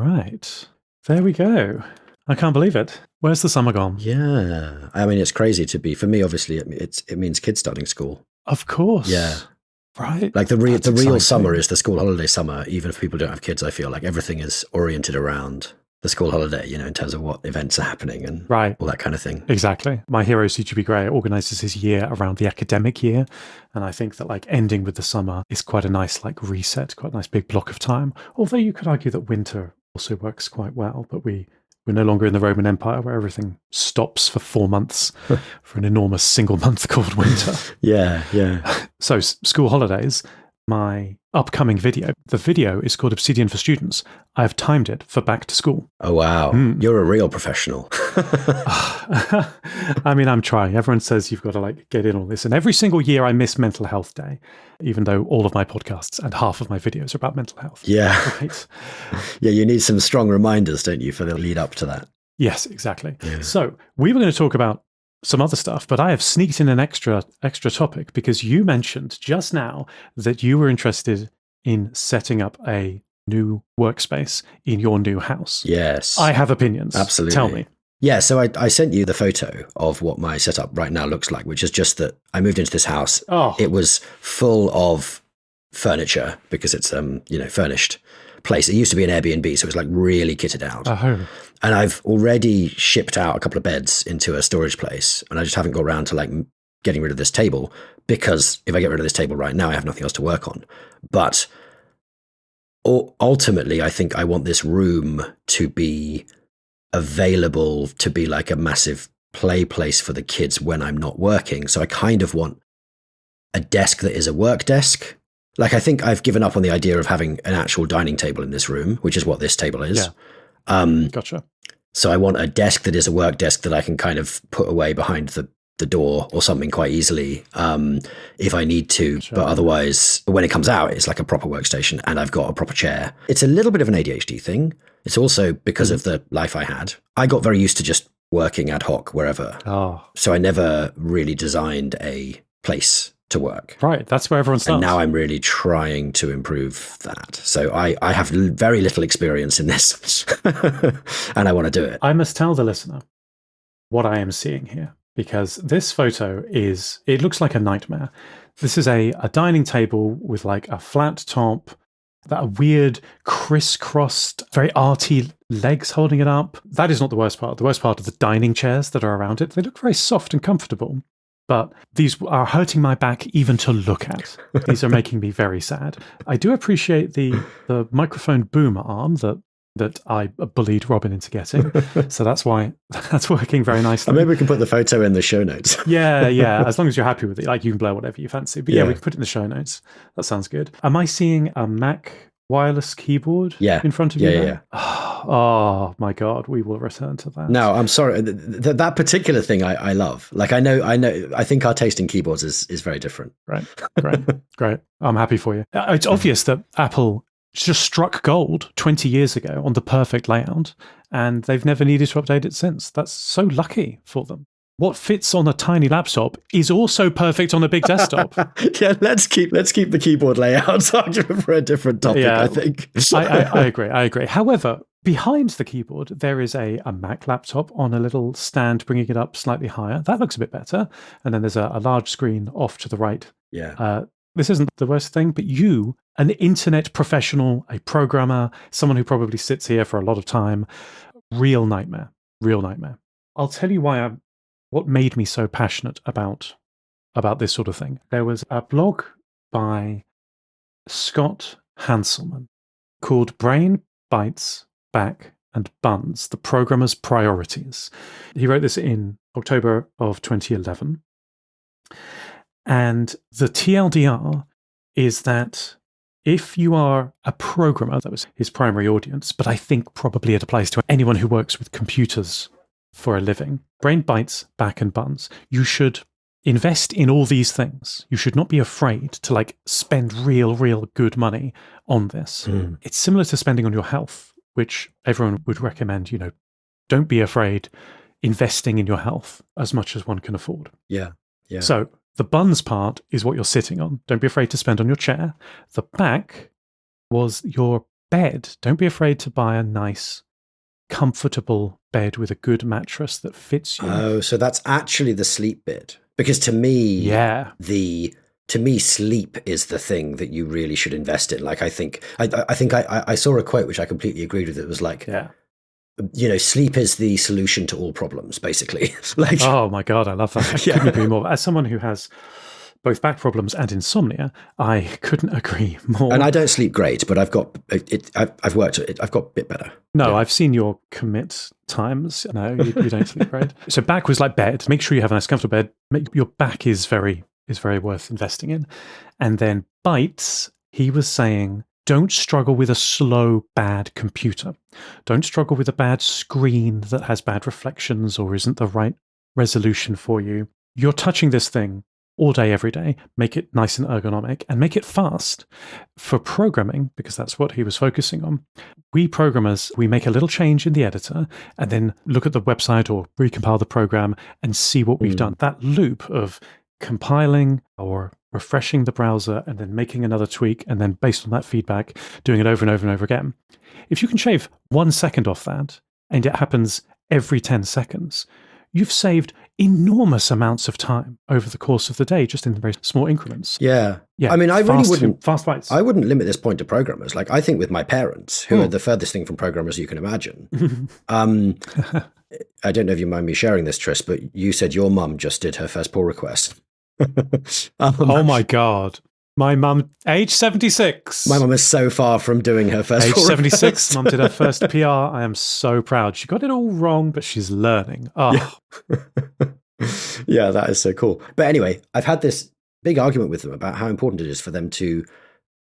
Right. There we go. I can't believe it. Where's the summer gone? Yeah. I mean, it's crazy to be, for me, obviously, it means kids starting school. Of course. Yeah. Right. Like the real summer is the school holiday summer, even for people who don't have kids. I feel like everything is oriented around the school holiday, you know, in terms of what events are happening and all that kind of thing. Exactly. My hero, CGP Grey, organizes his year around the academic year. And I think that like ending with the summer is quite a nice like reset, quite a nice big block of time. Although you could argue that winter also works quite well, but we're no longer in the Roman Empire where everything stops for 4 months for an enormous single month called winter. Yeah. So school holidays, my upcoming video, the video is called Obsidian for Students. I've timed it for back to school. Oh, wow. You're a real professional. I mean, I'm trying. Everyone says you've got to like get in on this. And every single year I miss Mental Health Day, even though all of my podcasts and half of my videos are about mental health. Yeah. Right? Yeah, you need some strong reminders, don't you, for the lead up to that? Yes, exactly. Yeah. So we were going to talk about some other stuff, but I have sneaked in an extra topic because you mentioned just now that you were interested in setting up a new workspace in your new house. Yes. I have opinions. Absolutely. Tell me. Yeah, so I sent you the photo of what my setup right now looks like, which is just that I moved into this house. Oh. It was full of furniture because it's furnished place. It used to be an Airbnb, so it was like really kitted out. Oh. And I've already shipped out a couple of beds into a storage place, and I just haven't got around to like getting rid of this table because if I get rid of this table right now, I have nothing else to work on. But ultimately, I think I want this room to be available to be like a massive play place for the kids when I'm not working. So I kind of want a desk that is a work desk. Like, I think I've given up on the idea of having an actual dining table in this room, which is what this table is. Yeah. Gotcha. So I want a desk that is a work desk that I can kind of put away behind the door or something quite easily if I need to. Sure. But otherwise, when it comes out, it's like a proper workstation and I've got a proper chair. It's a little bit of an ADHD thing. It's also because of the life I had. I got very used to just working ad hoc wherever. Oh. So I never really designed a place to work. Right. That's where everyone starts. And now I'm really trying to improve that. So I have very little experience in this and I want to do it. I must tell the listener what I am seeing here, because this photo it looks like a nightmare. This is a dining table with like a flat top, that weird crisscrossed, very arty legs holding it up. That is not the worst part. The worst part are the dining chairs that are around it. They look very soft and comfortable. But these are hurting my back even to look at. These are making me very sad. I do appreciate the microphone boom arm that I bullied Robin into getting. So that's why that's working very nicely. Maybe we can put the photo in the show notes. Yeah. As long as you're happy with it. Like, you can blur whatever you fancy. But yeah, we can put it in the show notes. That sounds good. Am I seeing a Mac wireless keyboard in front of you? Yeah. Oh my God, we will return to that. No, I'm sorry. That particular thing I love. Like, I think our taste in keyboards is very different. Right. Great. I'm happy for you. It's obvious that Apple just struck gold 20 years ago on the perfect layout, and they've never needed to update it since. That's so lucky for them. What fits on a tiny laptop is also perfect on a big desktop. Yeah, let's keep the keyboard layout argument for a different topic, I think. I agree. However, behind the keyboard, there is a Mac laptop on a little stand, bringing it up slightly higher. That looks a bit better. And then there's a large screen off to the right. Yeah. This isn't the worst thing, but you, an internet professional, a programmer, someone who probably sits here for a lot of time, real nightmare. I'll tell you what made me so passionate about this sort of thing. There was a blog by Scott Hanselman called Brain Bites, Back and Buns, the Programmer's Priorities. He wrote this in October of 2011. And the TLDR is that if you are a programmer, that was his primary audience, but I think probably it applies to anyone who works with computers for a living, Brain Bites, Back and Buns, you should invest in all these things. You should not be afraid to like spend real good money on this. It's similar to spending on your health, which everyone would recommend, don't be afraid investing in your health as much as one can afford. Yeah. So the buns part is what you're sitting on. Don't be afraid to spend on your chair. The back was your bed, don't be afraid to buy a nice, comfortable bed with a good mattress that fits you. Oh, so that's actually the sleep bit. Because to me, sleep is the thing that you really should invest in. Like, I think I saw a quote which I completely agreed with. It was like, sleep is the solution to all problems, basically. Like, oh my God, I love that. I couldn't agree more. As someone who has both back problems and insomnia, I couldn't agree more. And I don't sleep great, but I've got it. I've worked it. I've got a bit better. No, I've seen your commit times. No, you don't sleep great. So back was like bed. Make sure you have a nice comfortable bed. Your back is very worth investing in. And then bites, he was saying, don't struggle with a slow, bad computer. Don't struggle with a bad screen that has bad reflections or isn't the right resolution for you. You're touching this thing all day, every day. Make it nice and ergonomic and make it fast. For programming, because that's what he was focusing on, we programmers, we make a little change in the editor and then look at the website or recompile the program and see what we've done. That loop of compiling or refreshing the browser and then making another tweak and then based on that feedback, doing it over and over and over again. If you can shave 1 second off that and it happens every 10 seconds, you've saved enormous amounts of time over the course of the day, just in very small increments. Yeah. I mean, I really wouldn't fast bites. I wouldn't limit this point to programmers. Like, I think with my parents, who are the furthest thing from programmers you can imagine. I don't know if you mind me sharing this, Tris, but you said your mum just did her first pull request. Oh my God. My mum, age 76. My mum is so far from doing her first age pull 76. Request. Mum did her first PR. I am so proud. She got it all wrong, but she's learning. Oh. Yeah, that is so cool. But anyway, I've had this big argument with them about how important it is for them to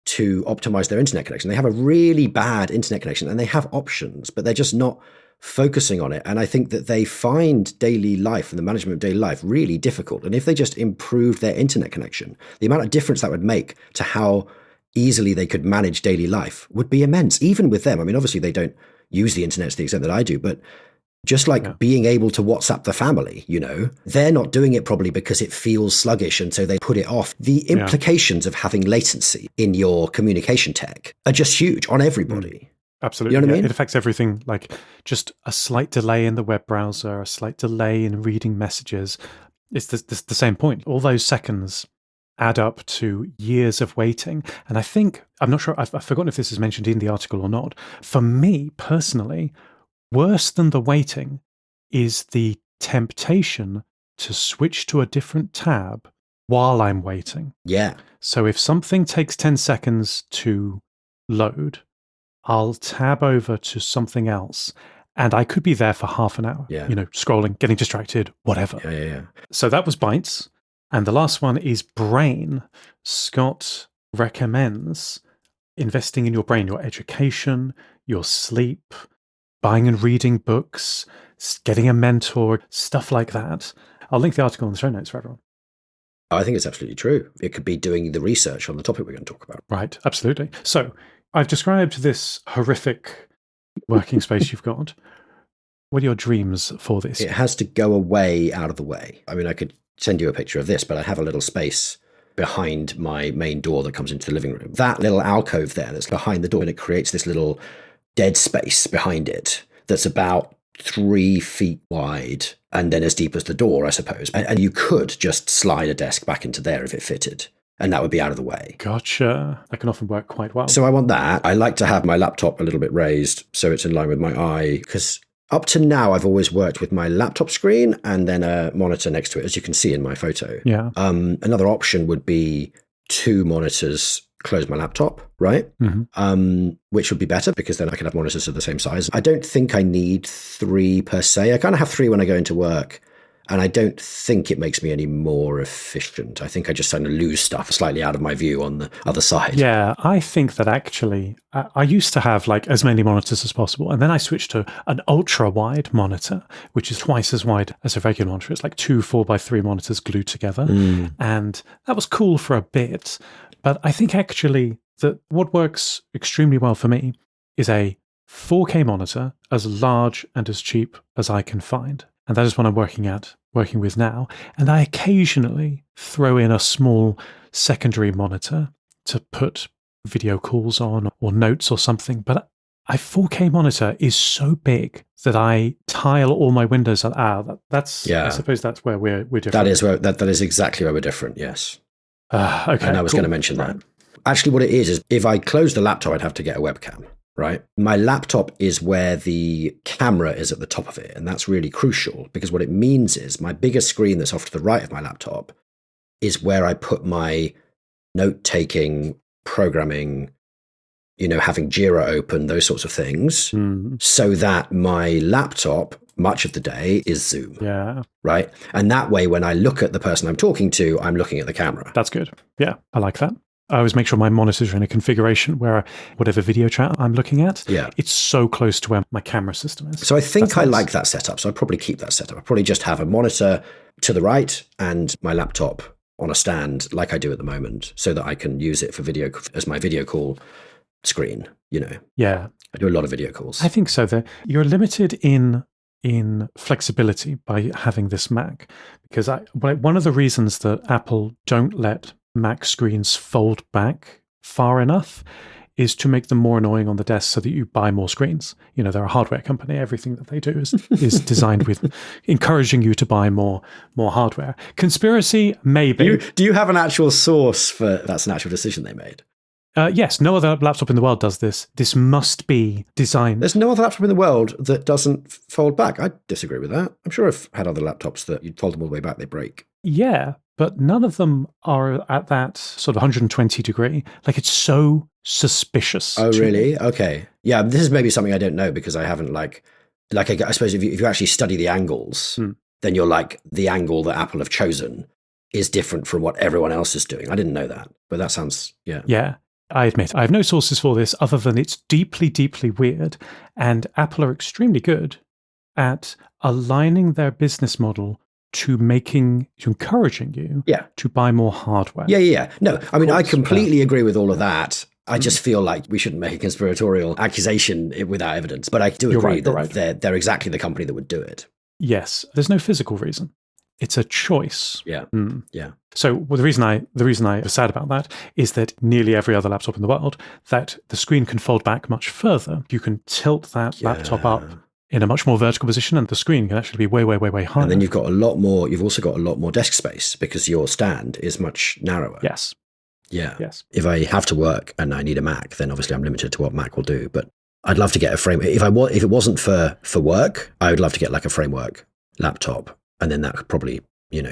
optimize their internet connection. They have a really bad internet connection and they have options, but they're just not focusing on it. And I think that they find daily life and the management of daily life really difficult. And if they just improved their internet connection, the amount of difference that would make to how easily they could manage daily life would be immense, even with them. I mean, obviously they don't use the internet to the extent that I do, but just like being able to WhatsApp the family, they're not doing it probably because it feels sluggish and so they put it off. The implications of having latency in your communication tech are just huge on everybody. Absolutely. You know what I mean? It affects everything, like just a slight delay in the web browser, a slight delay in reading messages. It's the same point. All those seconds add up to years of waiting. And I think, I'm not sure, I've forgotten if this is mentioned in the article or not. For me personally, worse than the waiting is the temptation to switch to a different tab while I'm waiting. Yeah. So if something takes 10 seconds to load, I'll tab over to something else and I could be there for half an hour, scrolling, getting distracted, whatever. Yeah. So that was bites. And the last one is brain. Scott recommends investing in your brain, your education, your sleep, buying and reading books, getting a mentor, stuff like that. I'll link the article in the show notes for everyone. I think it's absolutely true. It could be doing the research on the topic we're going to talk about. Right, absolutely. So I've described this horrific working space you've got. What are your dreams for this? It has to go away out of the way. I mean, I could send you a picture of this, but I have a little space behind my main door that comes into the living room. That little alcove there that's behind the door, and it creates this little dead space behind it that's about 3 feet wide and then as deep as the door, I suppose. And you could just slide a desk back into there if it fitted. And that would be out of the way. Gotcha. That can often work quite well. So I want that. I like to have my laptop a little bit raised so it's in line with my eye, because up to now I've always worked with my laptop screen and then a monitor next to it, as you can see in my photo. Yeah. Another option would be 2 monitors, close my laptop, right? Which would be better because then I can have monitors of the same size. I don't think I need 3 per se. I kind of have 3 when I go into work. And I don't think it makes me any more efficient. I think I just kind of lose stuff slightly out of my view on the other side. Yeah, I think that actually, I used to have like as many monitors as possible. And then I switched to an ultra wide monitor, which is twice as wide as a regular monitor. It's like 2 4x3 monitors glued together. And that was cool for a bit. But I think actually that what works extremely well for me is a 4K monitor as large and as cheap as I can find. And that is what I'm working with now. And I occasionally throw in a small secondary monitor to put video calls on or notes or something. But a 4K monitor is so big that I tile all my windows out. That's I suppose that's where we're different. That is exactly where we're different. Yes. Okay. And I was going to mention that. Actually, what it is if I close the laptop, I'd have to get a webcam, right? My laptop is where the camera is at the top of it. And that's really crucial because what it means is my bigger screen that's off to the right of my laptop is where I put my note-taking, programming, having Jira open, those sorts of things, so that my laptop, much of the day, is Zoom. Yeah. Right? And that way, when I look at the person I'm talking to, I'm looking at the camera. That's good. Yeah, I like that. I always make sure my monitors are in a configuration where whatever video chat I'm looking at, it's so close to where my camera system is. So I think I like that setup. So I'd probably keep that setup. I'd probably just have a monitor to the right and my laptop on a stand like I do at the moment so that I can use it for video as my video call screen, Yeah. I do a lot of video calls. I think so. You're limited in flexibility by having this Mac because one of the reasons that Apple don't let Mac screens fold back far enough is to make them more annoying on the desk so that you buy more screens. They're a hardware company. Everything that they do is designed with encouraging you to buy more hardware. Conspiracy, maybe. Do you have an actual source for that's an actual decision they made? Yes, no other laptop in the world does this. This must be designed. There's no other laptop in the world that doesn't fold back. I disagree with that. I'm sure I've had other laptops that you'd fold them all the way back, they break. Yeah, but none of them are at that sort of 120 degree. Like, it's so suspicious. Oh, really? Okay. Yeah, this is maybe something I don't know because I haven't I suppose if you actually study the angles, then you're like, the angle that Apple have chosen is different from what everyone else is doing. I didn't know that, but that sounds, Yeah. I admit, I have no sources for this other than it's deeply, deeply weird. And Apple are extremely good at aligning their business model to encouraging you to buy more hardware. Yeah. No, I mean, I completely agree with all of that. I just feel like we shouldn't make a conspiratorial accusation without evidence. But I do agree that they're exactly the company that would do it. Yes. There's no physical reason. It's a choice. Yeah. Yeah. So the reason I was sad about that is that nearly every other laptop in the world, that the screen can fold back much further. You can tilt that laptop up in a much more vertical position, and the screen can actually be way, way, way, way higher. And then you've also got a lot more desk space because your stand is much narrower. Yes. Yeah. Yes. If I have to work and I need a Mac, then obviously I'm limited to what Mac will do. But I'd love to get a frame. If it wasn't for work, I would love to get like a framework laptop. And then that could probably,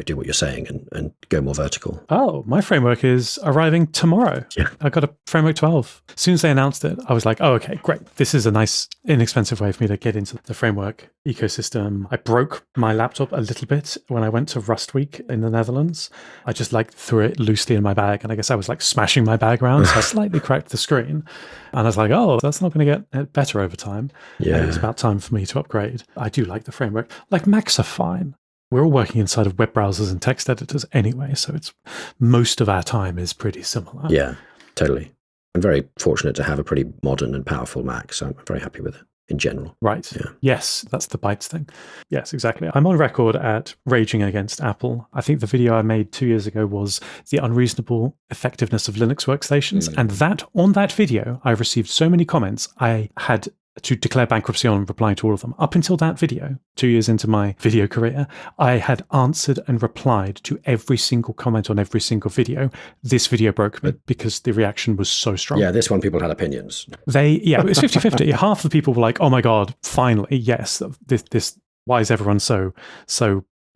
do what you're saying and go more vertical. Oh, my framework is arriving tomorrow. Yeah. I got a framework 12. As soon as they announced it, I was like, oh, okay, great. This is a nice, inexpensive way for me to get into the framework ecosystem. I broke my laptop a little bit when I went to Rust Week in the Netherlands. I just threw it loosely in my bag. And I guess I was smashing my bag around. So I slightly cracked the screen. And I was like, oh, that's not going to get better over time. Yeah. And it was about time for me to upgrade. I do like the framework. Macs are fine. We're all working inside of web browsers and text editors anyway, so it's most of our time is pretty similar. Yeah, totally. I'm very fortunate to have a pretty modern and powerful Mac, so I'm very happy with it in general. Right. Yeah. Yes, that's the bytes thing. Yes, exactly. I'm on record at raging against Apple. I think the video I made 2 years ago was the unreasonable effectiveness of Linux workstations. And on that video, I received so many comments, I had to declare bankruptcy on replying to all of them. Up until that video, 2 years into my video career, I had answered and replied to every single comment on every single video. This video broke me because the reaction was so strong. Yeah, this one people had opinions. It was 50-50. Half the people were like, oh my God, finally, yes, this why is everyone so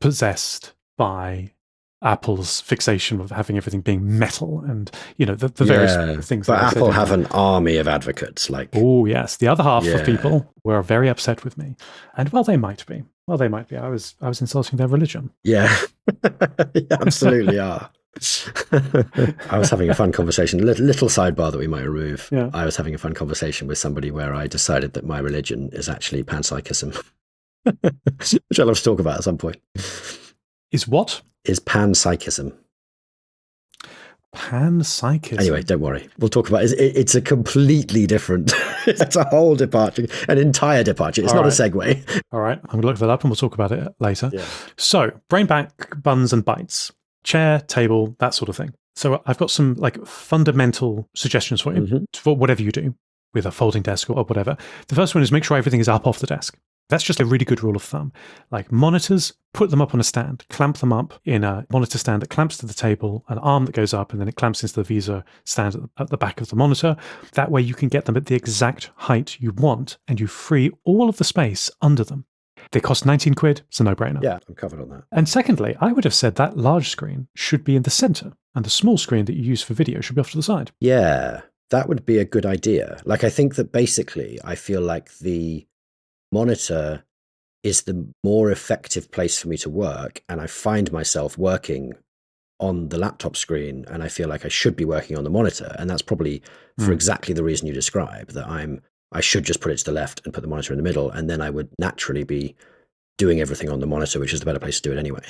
possessed by Apple's fixation of having everything being metal and, the various things. But Apple have an army of advocates. Oh, yes. The other half of people were very upset with me. And, they might be. I was insulting their religion. Yeah. You absolutely are. I was having a fun conversation, little sidebar that we might remove. Yeah. I was having a fun conversation with somebody where I decided that my religion is actually panpsychism, which I'd love to talk about at some point. Is what? Is panpsychism. Panpsychism. Anyway, don't worry. We'll talk about it. It's a completely different, it's a whole departure, an entire departure. It's not a segue. All right. I'm going to look that up and we'll talk about it later. Yeah. So, brain back, buns and bytes, chair, table, that sort of thing. So I've got some like fundamental suggestions for you for whatever you do with a folding desk or whatever. The first one is make sure everything is up off the desk. That's just a really good rule of thumb. Like monitors, put them up on a stand, clamp them up in a monitor stand that clamps to the table, an arm that goes up, and then it clamps into the visor stand at the back of the monitor. That way you can get them at the exact height you want, and you free all of the space under them. They cost 19 quid. It's a no-brainer. Yeah, I'm covered on that. And secondly, I would have said that large screen should be in the center, and the small screen that you use for video should be off to the side. Yeah, that would be a good idea. Like, I think that basically, I feel like the monitor is the more effective place for me to work, and I find myself working on the laptop screen, and I feel like I should be working on the monitor, and that's probably for exactly the reason you describe, that I should just put it to the left and put the monitor in the middle, and then I would naturally be doing everything on the monitor, which is the better place to do it anyway.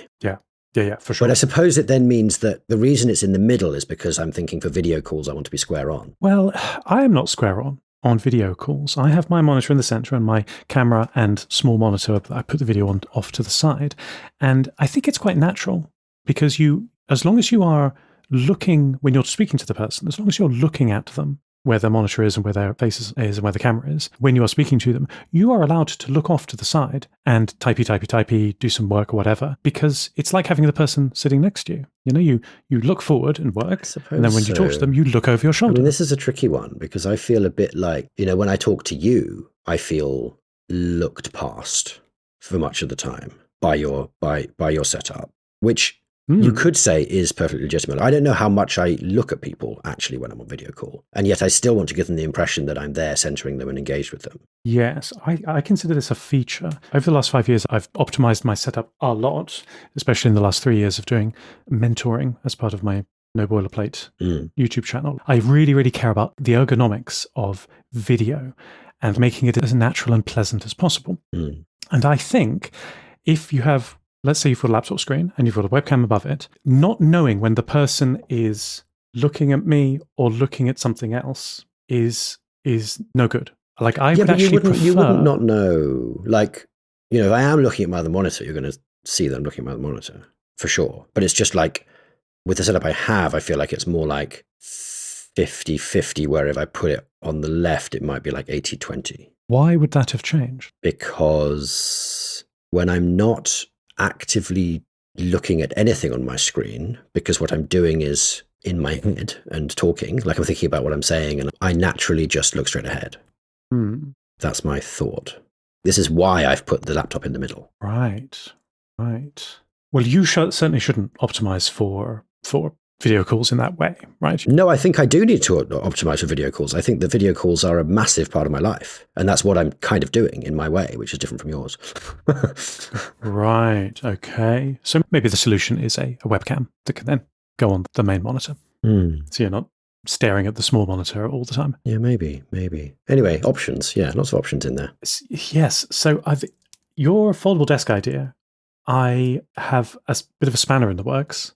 Yeah, for sure. But I suppose it then means that the reason it's in the middle is because I'm thinking for video calls I want to be square on. Well, I am not square on video calls. I have my monitor in the center and my camera and small monitor. I put the video on off to the side. And I think it's quite natural because as long as you are looking, when you're speaking to the person, as long as you're looking at them, where their monitor is and where their face is and where the camera is, when you are speaking to them, you are allowed to look off to the side and typey, do some work or whatever, because it's like having the person sitting next to you. You know, you look forward and work, and then when you talk to them, you look over your shoulder. I mean, this is a tricky one because I feel a bit like, when I talk to you, I feel looked past for much of the time by your setup, which you could say is perfectly legitimate. I don't know how much I look at people actually when I'm on video call, and yet I still want to give them the impression that I'm there centering them and engaged with them. Yes, I consider this a feature. Over the last 5 years, I've optimized my setup a lot, especially in the last 3 years of doing mentoring as part of my No Boilerplate YouTube channel. I really, really care about the ergonomics of video and making it as natural and pleasant as possible. And I think if you have, let's say you've got a laptop screen and you've got a webcam above it, not knowing when the person is looking at me or looking at something else is no good. Like I would actually prefer... You wouldn't not know. Like, if I am looking at my other monitor, you're going to see that I'm looking at my other monitor, for sure. But it's just like, with the setup I have, I feel like it's more like 50-50, where if I put it on the left, it might be like 80-20. Why would that have changed? Because when I'm not actively looking at anything on my screen, because what I'm doing is in my head and talking, like I'm thinking about what I'm saying, and I naturally just look straight ahead. That's my thought. This is why I've put the laptop in the middle. Right. Well, you certainly shouldn't optimize for video calls in that way, right? No, I think I do need to optimize for video calls. I think the video calls are a massive part of my life. And that's what I'm kind of doing in my way, which is different from yours. Right. Okay. So maybe the solution is a webcam that can then go on the main monitor. So you're not staring at the small monitor all the time. Yeah, maybe. Anyway, options. Yeah, lots of options in there. Yes. So your foldable desk idea, I have a bit of a spanner in the works,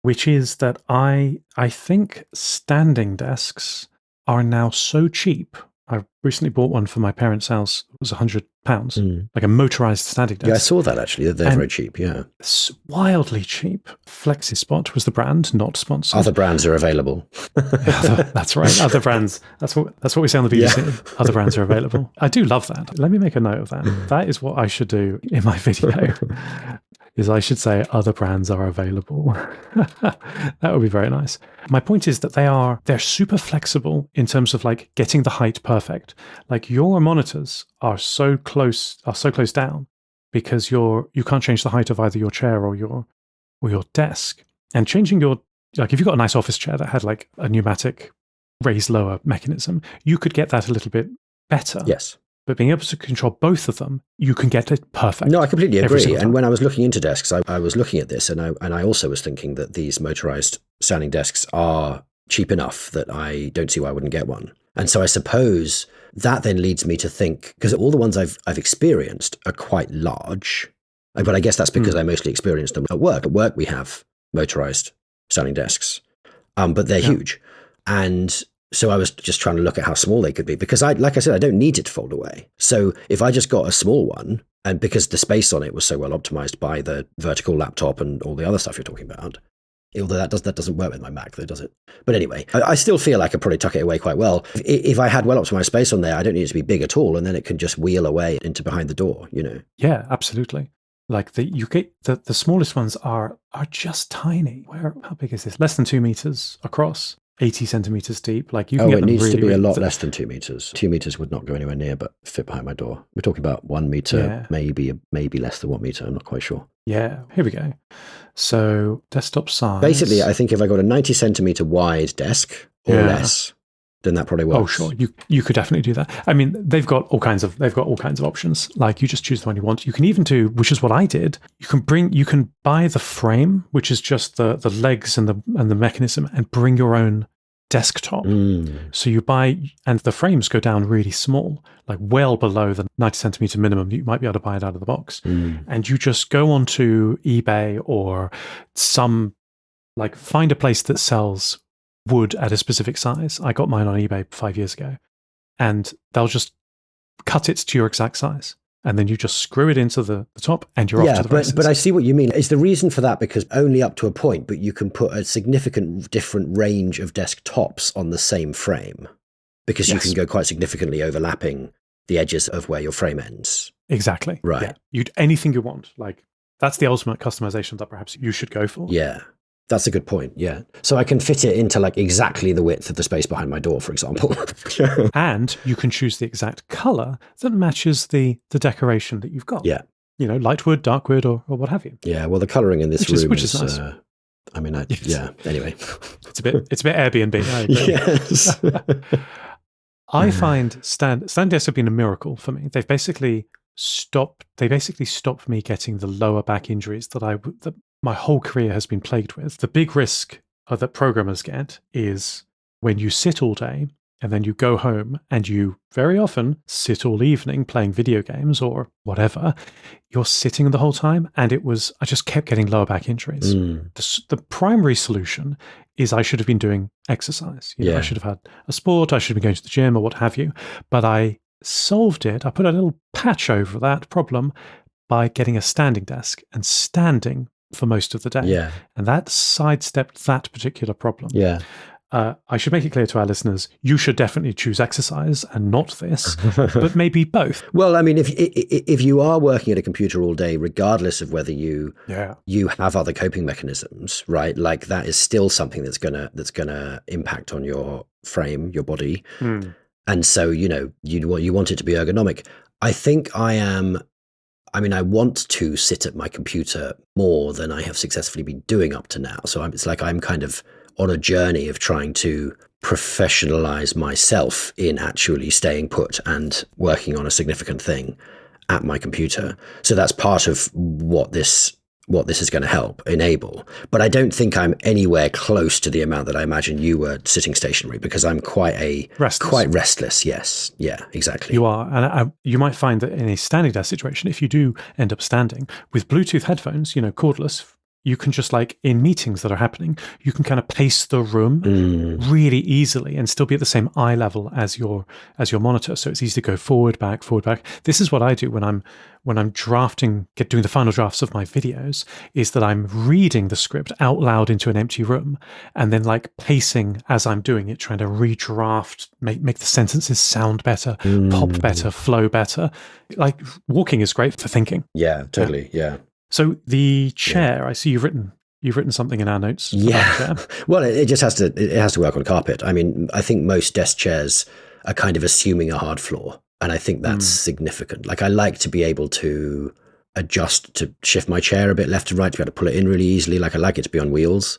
which is that I think standing desks are now so cheap. I recently bought one for my parents' house. It was £100, like a motorized standing desk. Yeah, I saw that actually. They're very cheap, yeah. It's wildly cheap. FlexiSpot was the brand, not sponsored. Other brands are available. That's right. Other brands. That's what we say on the BBC. Yeah. Other brands are available. I do love that. Let me make a note of that. That is what I should do in my video. Is I should say other brands are available. That would be very nice. My point is that they're super flexible in terms of like getting the height perfect. Like your monitors are so close down because you can't change the height of either your chair or your desk. And changing if you've got a nice office chair that had like a pneumatic raise lower mechanism, you could get that a little bit better. Yes. But being able to control both of them, you can get it perfect. No, I completely agree. And when I was looking into desks, I was looking at this, and I also was thinking that these motorized standing desks are cheap enough that I don't see why I wouldn't get one. And so I suppose that then leads me to think, because all the ones I've experienced are quite large, but I guess that's because I mostly experienced them at work. At work, we have motorized standing desks, but they're huge. And so I was just trying to look at how small they could be, because like I said, I don't need it to fold away. So if I just got a small one, and because the space on it was so well optimized by the vertical laptop and all the other stuff you're talking about, Although that doesn't work with my Mac, though, does it? But anyway, I still feel I could probably tuck it away quite well. If I had well-optimized space on there, I don't need it to be big at all, and then it can just wheel away into behind the door, you know? Yeah, absolutely. Like you get the smallest ones are just tiny. How big is this? Less than 2 meters across, 80 centimeters deep. Like you can get it them needs really, to be really a lot less than 2 meters. 2 meters would not go anywhere near, but fit behind my door. We're talking about 1 meter, maybe less than 1 meter. I'm not quite sure. Yeah, here we go. So desktop size. Basically, I think if I got a 90 centimeter wide desk or less, then that probably works. Oh, sure. You could definitely do that. I mean, they've got all kinds of options. Like you just choose the one you want. You can even do, which is what I did. You can buy the frame, which is just the legs and the mechanism, and bring your own desktop. So you buy, and the frames go down really small, like well below the 90 centimeter minimum. You might be able to buy it out of the box. And you just go onto eBay or find a place that sells wood at a specific size. I got mine on eBay 5 years ago, and they'll just cut it to your exact size. And then you just screw it into the top and you're off to the races. But I see what you mean. Is the reason for that because only up to a point, but you can put a significant different range of desktops on the same frame because you can go quite significantly overlapping the edges of where your frame ends. Exactly. Right. Yeah. Anything you want. Like that's the ultimate customization that perhaps you should go for. Yeah. That's a good point. Yeah. So I can fit it into like exactly the width of the space behind my door, for example. And you can choose the exact color that matches the decoration that you've got. Yeah. You know, light wood, dark wood, or what have you. Yeah. Well, the coloring in this room is nice. Anyway. It's a bit Airbnb. I agree. Yes. I find stand desks have been a miracle for me. They basically stopped me getting the lower back injuries that my whole career has been plagued with. The big risk that programmers get is when you sit all day and then you go home and you very often sit all evening playing video games or whatever, you're sitting the whole time. And I just kept getting lower back injuries. The primary solution is I should have been doing exercise. I should have had a sport, I should have been going to the gym or what have you. But I solved it. I put a little patch over that problem by getting a standing desk and standing for most of the day. Yeah. And that sidestepped that particular problem. Yeah. I should make it clear to our listeners, you should definitely choose exercise and not this, but maybe both. Well, I mean, if you are working at a computer all day, regardless of whether you have other coping mechanisms, right? Like that is still something that's gonna impact on your frame, your body. And so, you want it to be ergonomic. I think I want to sit at my computer more than I have successfully been doing up to now. So it's like I'm kind of on a journey of trying to professionalize myself in actually staying put and working on a significant thing at my computer. So that's part of what this is going to help enable. But I don't think I'm anywhere close to the amount that I imagine you were sitting stationary, because I'm quite restless. Yes. Yeah, exactly. You are. And you might find that in a standing desk situation, if you do end up standing with Bluetooth headphones, cordless, you can just in meetings that are happening, you can kind of pace the room really easily and still be at the same eye level as your monitor. So it's easy to go forward, back, forward, back. This is what I do when I'm doing the final drafts of my videos, is that I'm reading the script out loud into an empty room and then pacing as I'm doing it, trying to redraft, make the sentences sound better, pop better, flow better. Walking is great for thinking. Yeah, totally. Yeah. So the chair, I see you've written something in our notes. Yeah. Well, it just has to work on carpet. I mean, I think most desk chairs are kind of assuming a hard floor, and I think that's significant. I like to be able to adjust, to shift my chair a bit left and right, to be able to pull it in really easily. I like it to be on wheels.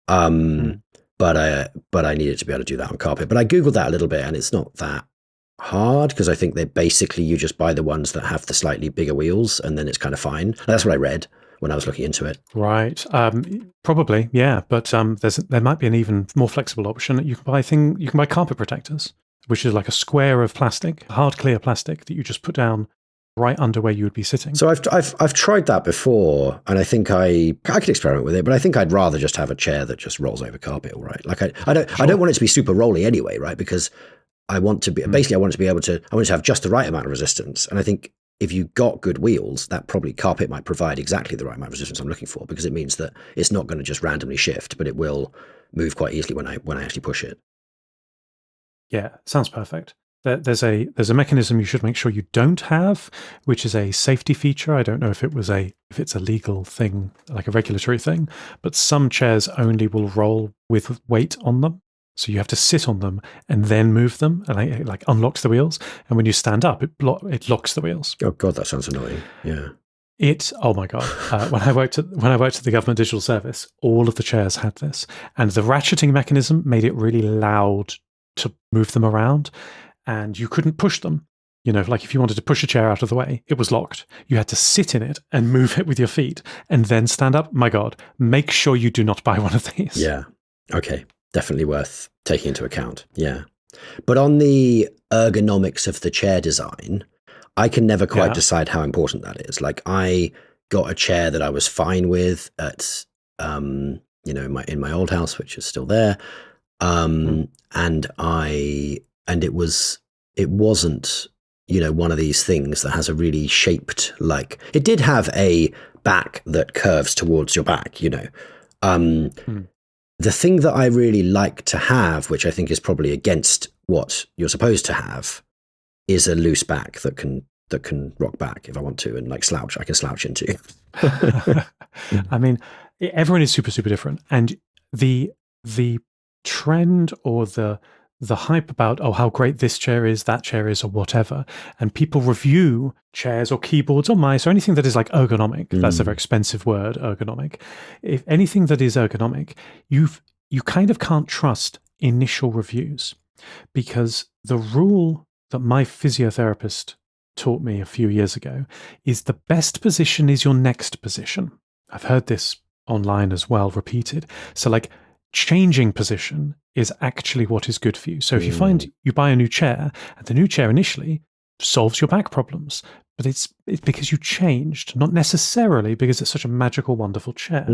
But I needed to be able to do that on carpet. But I Googled that a little bit, and it's not that hard, because I think you just buy the ones that have the slightly bigger wheels, and then it's kind of fine. That's what I read when I was looking into it. Right. Probably, yeah. But there might be an even more flexible option. You can buy carpet protectors, which is like a square of plastic, hard clear plastic that you just put down right under where you would be sitting. So I've tried that before, and I think I could experiment with it, but I think I'd rather just have a chair that just rolls over carpet, all right? I don't want it to be super rolly anyway, right? Because I want to be able to have just the right amount of resistance. And I think if you got good wheels, that probably carpet might provide exactly the right amount of resistance I'm looking for, because it means that it's not going to just randomly shift, but it will move quite easily when I actually push it. Yeah, sounds perfect. There's a mechanism you should make sure you don't have, which is a safety feature. I don't know if it's a legal thing, like a regulatory thing, but some chairs only will roll with weight on them. So you have to sit on them and then move them, and it like unlocks the wheels. And when you stand up, it locks the wheels. Oh God, that sounds annoying. Yeah. Oh my God. When I worked at the government digital service, all of the chairs had this, and the ratcheting mechanism made it really loud to move them around, and you couldn't push them. Like if you wanted to push a chair out of the way, it was locked. You had to sit in it and move it with your feet and then stand up. My God, make sure you do not buy one of these. Yeah. Okay. Definitely worth taking into account. Yeah. But on the ergonomics of the chair design, I can never quite decide how important that is. Like, I got a chair that I was fine with at, in my old house, which is still there. And it wasn't, one of these things that has a really shaped, like, it did have a back that curves towards your back, The thing that I really like to have, which I think is probably against what you're supposed to have, is a loose back that can rock back if I want to, and like slouch. I can slouch into. I mean, everyone is super, super different, and the trend or the hype about how great this chair is, that chair is, or whatever, and people review chairs or keyboards or mice or anything that is like ergonomic. That's a very expensive word, ergonomic. If anything that is ergonomic, you kind of can't trust initial reviews, because the rule that my physiotherapist taught me a few years ago is the best position is your next position. I've heard this online as well, repeated. So like, changing position is actually what is good for you. So if you find you buy a new chair, and the new chair initially solves your back problems, but it's because you changed, not necessarily because it's such a magical, wonderful chair.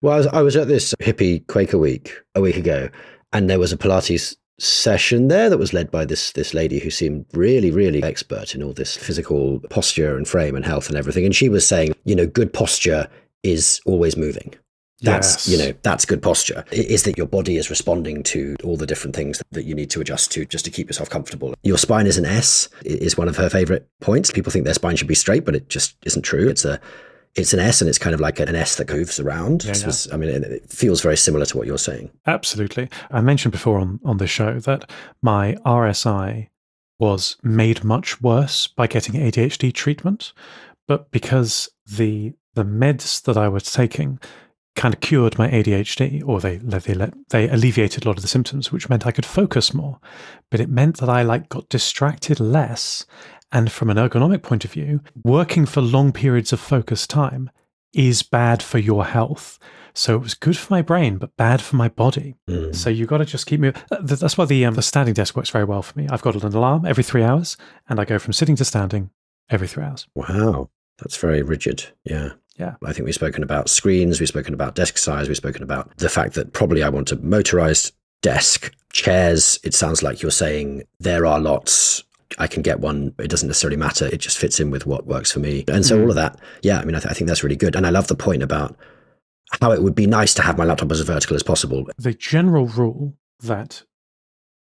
Well, I was at this hippie Quaker week a week ago, and there was a Pilates session there that was led by this lady who seemed really, really expert in all this physical posture and frame and health and everything. And she was saying, good posture is always moving. That's good posture. Is that your body is responding to all the different things that you need to adjust to just to keep yourself comfortable. Your spine is an S, is one of her favorite points. People think their spine should be straight, but it just isn't true. It's an S, and it's kind of like an S that moves around. It feels very similar to what you're saying. Absolutely. I mentioned before on the show that my RSI was made much worse by getting ADHD treatment, but because the meds that I was taking kind of cured my ADHD, or they alleviated a lot of the symptoms, which meant I could focus more. But it meant that I got distracted less. And from an ergonomic point of view, working for long periods of focus time is bad for your health. So it was good for my brain, but bad for my body. So you got to just keep moving. That's why the standing desk works very well for me. I've got an alarm every 3 hours, and I go from sitting to standing every 3 hours. Wow, that's very rigid. Yeah. Yeah. I think we've spoken about screens, we've spoken about desk size, we've spoken about the fact that probably I want a motorized desk. Chairs, it sounds like you're saying there are lots. I can get one. It doesn't necessarily matter. It just fits in with what works for me. And so all of that, I think that's really good. And I love the point about how it would be nice to have my laptop as vertical as possible. The general rule that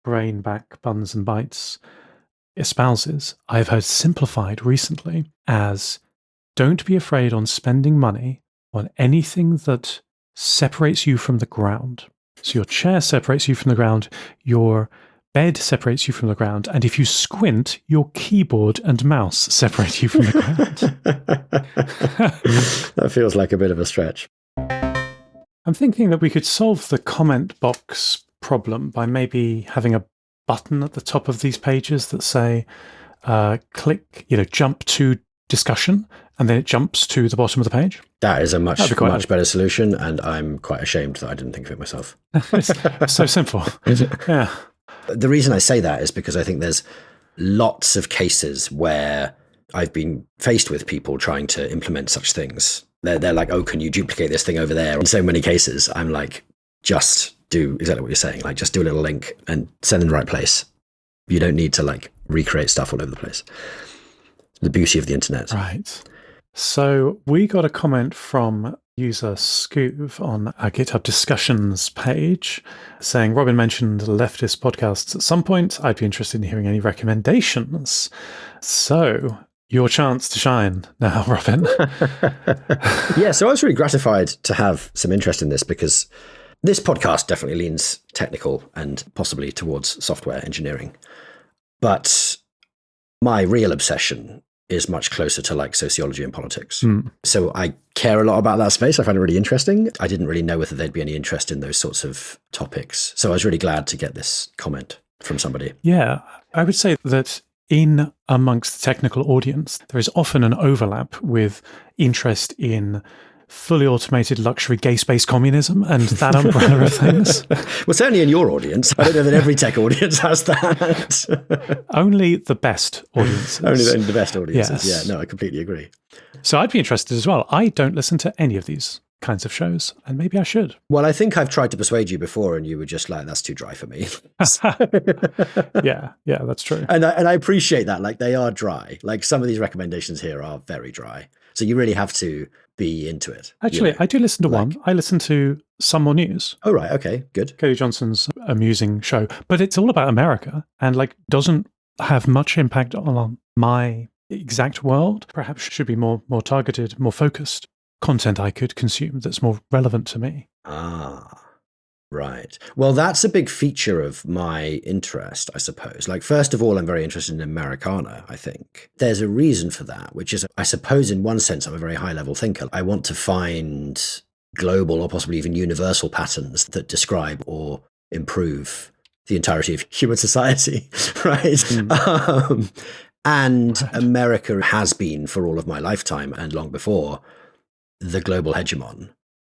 Brain, Back, Buns and Bytes espouses, I've heard simplified recently as: don't be afraid on spending money on anything that separates you from the ground. So your chair separates you from the ground, your bed separates you from the ground, and if you squint, your keyboard and mouse separate you from the ground. That feels like a bit of a stretch. I'm thinking that we could solve the comment box problem by maybe having a button at the top of these pages that say, click, jump to discussion, and then it jumps to the bottom of the page. That is a much better solution, and I'm quite ashamed that I didn't think of it myself. It's so simple. Yeah. The reason I say that is because I think there's lots of cases where I've been faced with people trying to implement such things. They're like, oh, can you duplicate this thing over there? In so many cases, I'm like, just do exactly what you're saying. Like, just do a little link and send in the right place. You don't need to recreate stuff all over the place. the beauty of the internet. Right. So we got a comment from user Scoov on our GitHub discussions page saying, Robin mentioned leftist podcasts at some point. I'd be interested in hearing any recommendations. So your chance to shine now, Robin. Yeah, so I was really gratified to have some interest in this because this podcast definitely leans technical and possibly towards software engineering. But my real obsession is much closer to like sociology and politics. So I care a lot about that space. I find it really interesting. I didn't really know whether there'd be any interest in those sorts of topics. So I was really glad to get this comment from somebody. Yeah, I would say that in amongst the technical audience, there is often an overlap with interest in fully automated luxury gay space communism and that umbrella of things. Well, certainly in your audience. I don't know that every tech audience has that. Only the best audiences. Only the best audiences. Yes. Yeah, no, I completely agree. So I'd be interested as well. I don't listen to any of these kinds of shows, and maybe I should. Well, I think I've tried to persuade you before, and you were just like, that's too dry for me. Yeah, that's true. And I appreciate that. Like, they are dry. Like, some of these recommendations here are very dry. So you really have to be into it. Actually, I do listen to one. I listen to Some More News. Oh, right. Okay, good. Katie Johnson's amusing show. But it's all about America and like doesn't have much impact on my exact world. Perhaps should be more targeted, more focused content I could consume that's more relevant to me. Ah, right. Well, that's a big feature of my interest, I suppose. Like, first of all, I'm very interested in Americana, I think. There's a reason for that, which is, I suppose, in one sense, I'm a very high-level thinker. I want to find global or possibly even universal patterns that describe or improve the entirety of human society, right? And right. America has been, for all of my lifetime and long before, the global hegemon.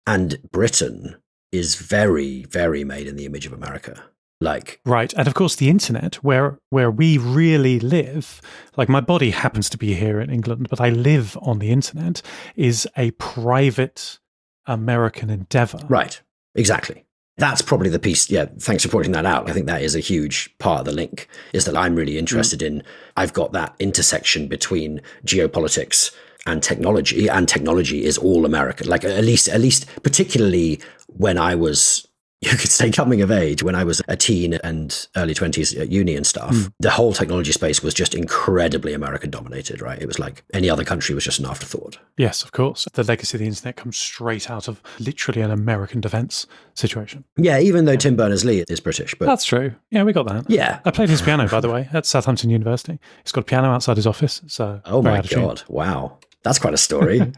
And Britain is very, very made in the image of America. Like, right. And of course, the internet, where we really live, like my body happens to be here in England, but I live on the internet, is a private American endeavor. Right. Exactly. That's probably the piece. Yeah. Thanks for pointing that out. I think that is a huge part of the link, is that I'm really interested in, I've got that intersection between geopolitics and technology is all American. Like, at least particularly when I was, you could say, coming of age, when I was a teen and early 20s at uni and stuff, the whole technology space was just incredibly American dominated, right? It was like any other country was just an afterthought. Yes, of course. The legacy of the internet comes straight out of literally an American defense situation. Yeah, even though Tim Berners-Lee is British. But that's true. Yeah, we got that. Yeah. I played his piano, by the way, at Southampton University. He's got a piano outside his office. So oh my God. Wow. That's quite a story.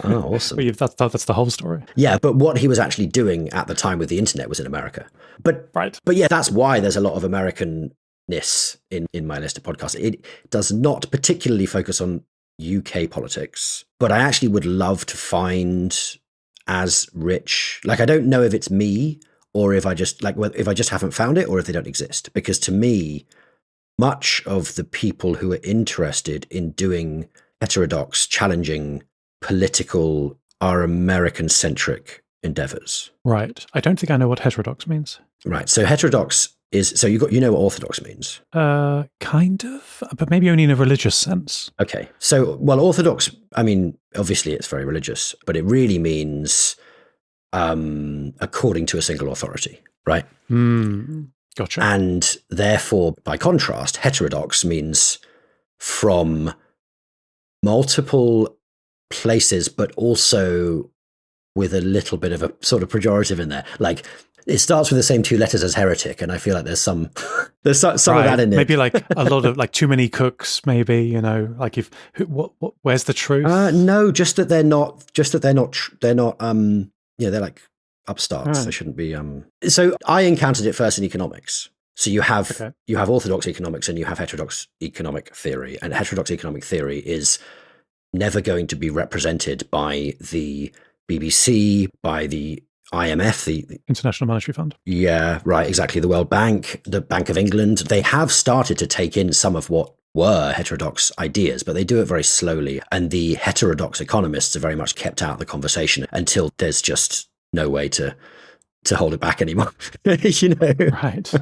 Oh, awesome. Well, that's the whole story. Yeah, but what he was actually doing at the time with the internet was in America. But yeah, that's why there's a lot of Americanness in my list of podcasts. It does not particularly focus on UK politics, but I actually would love to find as rich, like, I don't know if it's me or if I just haven't found it or if they don't exist. Because to me, much of the people who are interested in doing heterodox, challenging, political, are American-centric endeavors. Right. I don't think I know what heterodox means. Right. So heterodox is, so you know what orthodox means? Kind of, but maybe only in a religious sense. Okay. So, well, orthodox, I mean, obviously it's very religious, but it really means according to a single authority, right? Gotcha. And therefore, by contrast, heterodox means from multiple places, but also with a little bit of a sort of pejorative in there. Like, it starts with the same two letters as heretic, and I feel like there's some right. of that in it. Maybe like a lot of like too many cooks. Maybe, you know, like where's the truth? No, just that they're not. Yeah, they're like upstarts. Right. They shouldn't be. So I encountered it first in economics. So you have orthodox economics and you have heterodox economic theory, and heterodox economic theory is never going to be represented by the BBC, by the IMF, the International Monetary Fund. Yeah, right, exactly. The World Bank, the Bank of England. They have started to take in some of what were heterodox ideas, but they do it very slowly. And the heterodox economists are very much kept out of the conversation until there's just no way to hold it back anymore. You know? Right.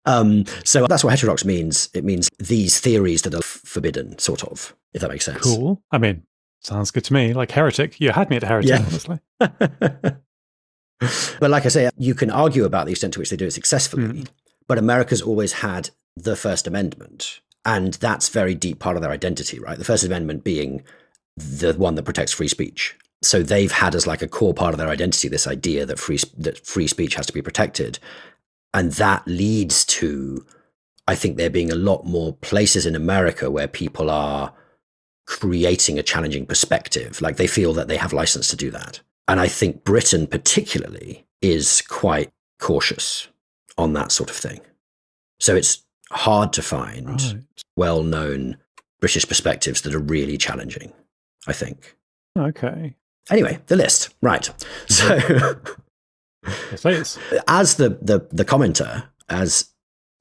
So that's what heterodox means. It means these theories that are forbidden, sort of, if that makes sense. Cool. I mean, sounds good to me. Like heretic. You had me at heretic, honestly. But like I say, you can argue about the extent to which they do it successfully, but America's always had the First Amendment, and that's a very deep part of their identity, right? The First Amendment being the one that protects free speech. So they've had as like a core part of their identity this idea that free speech has to be protected. And that leads to, I think, there being a lot more places in America where people are creating a challenging perspective. Like they feel that they have license to do that. And I think Britain particularly is quite cautious on that sort of thing. So it's hard to find well-known British perspectives that are really challenging, I think. Okay. Anyway, the list. Right. So as the commenter, as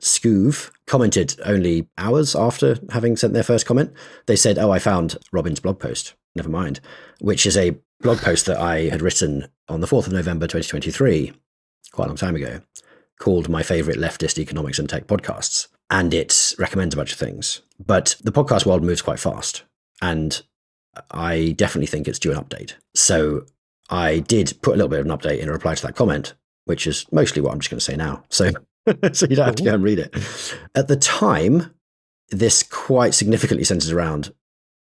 Scoov commented only hours after having sent their first comment, they said, "Oh, I found Robin's blog post. Never mind," which is a blog post that I had written on the 4th of November 2023, quite a long time ago, called My Favorite Leftist Economics and Tech Podcasts. And it recommends a bunch of things. But the podcast world moves quite fast. And I definitely think it's due an update. So I did put a little bit of an update in a reply to that comment, which is mostly what I'm just going to say now. So, so you don't have to go and read it. At the time, this quite significantly centers around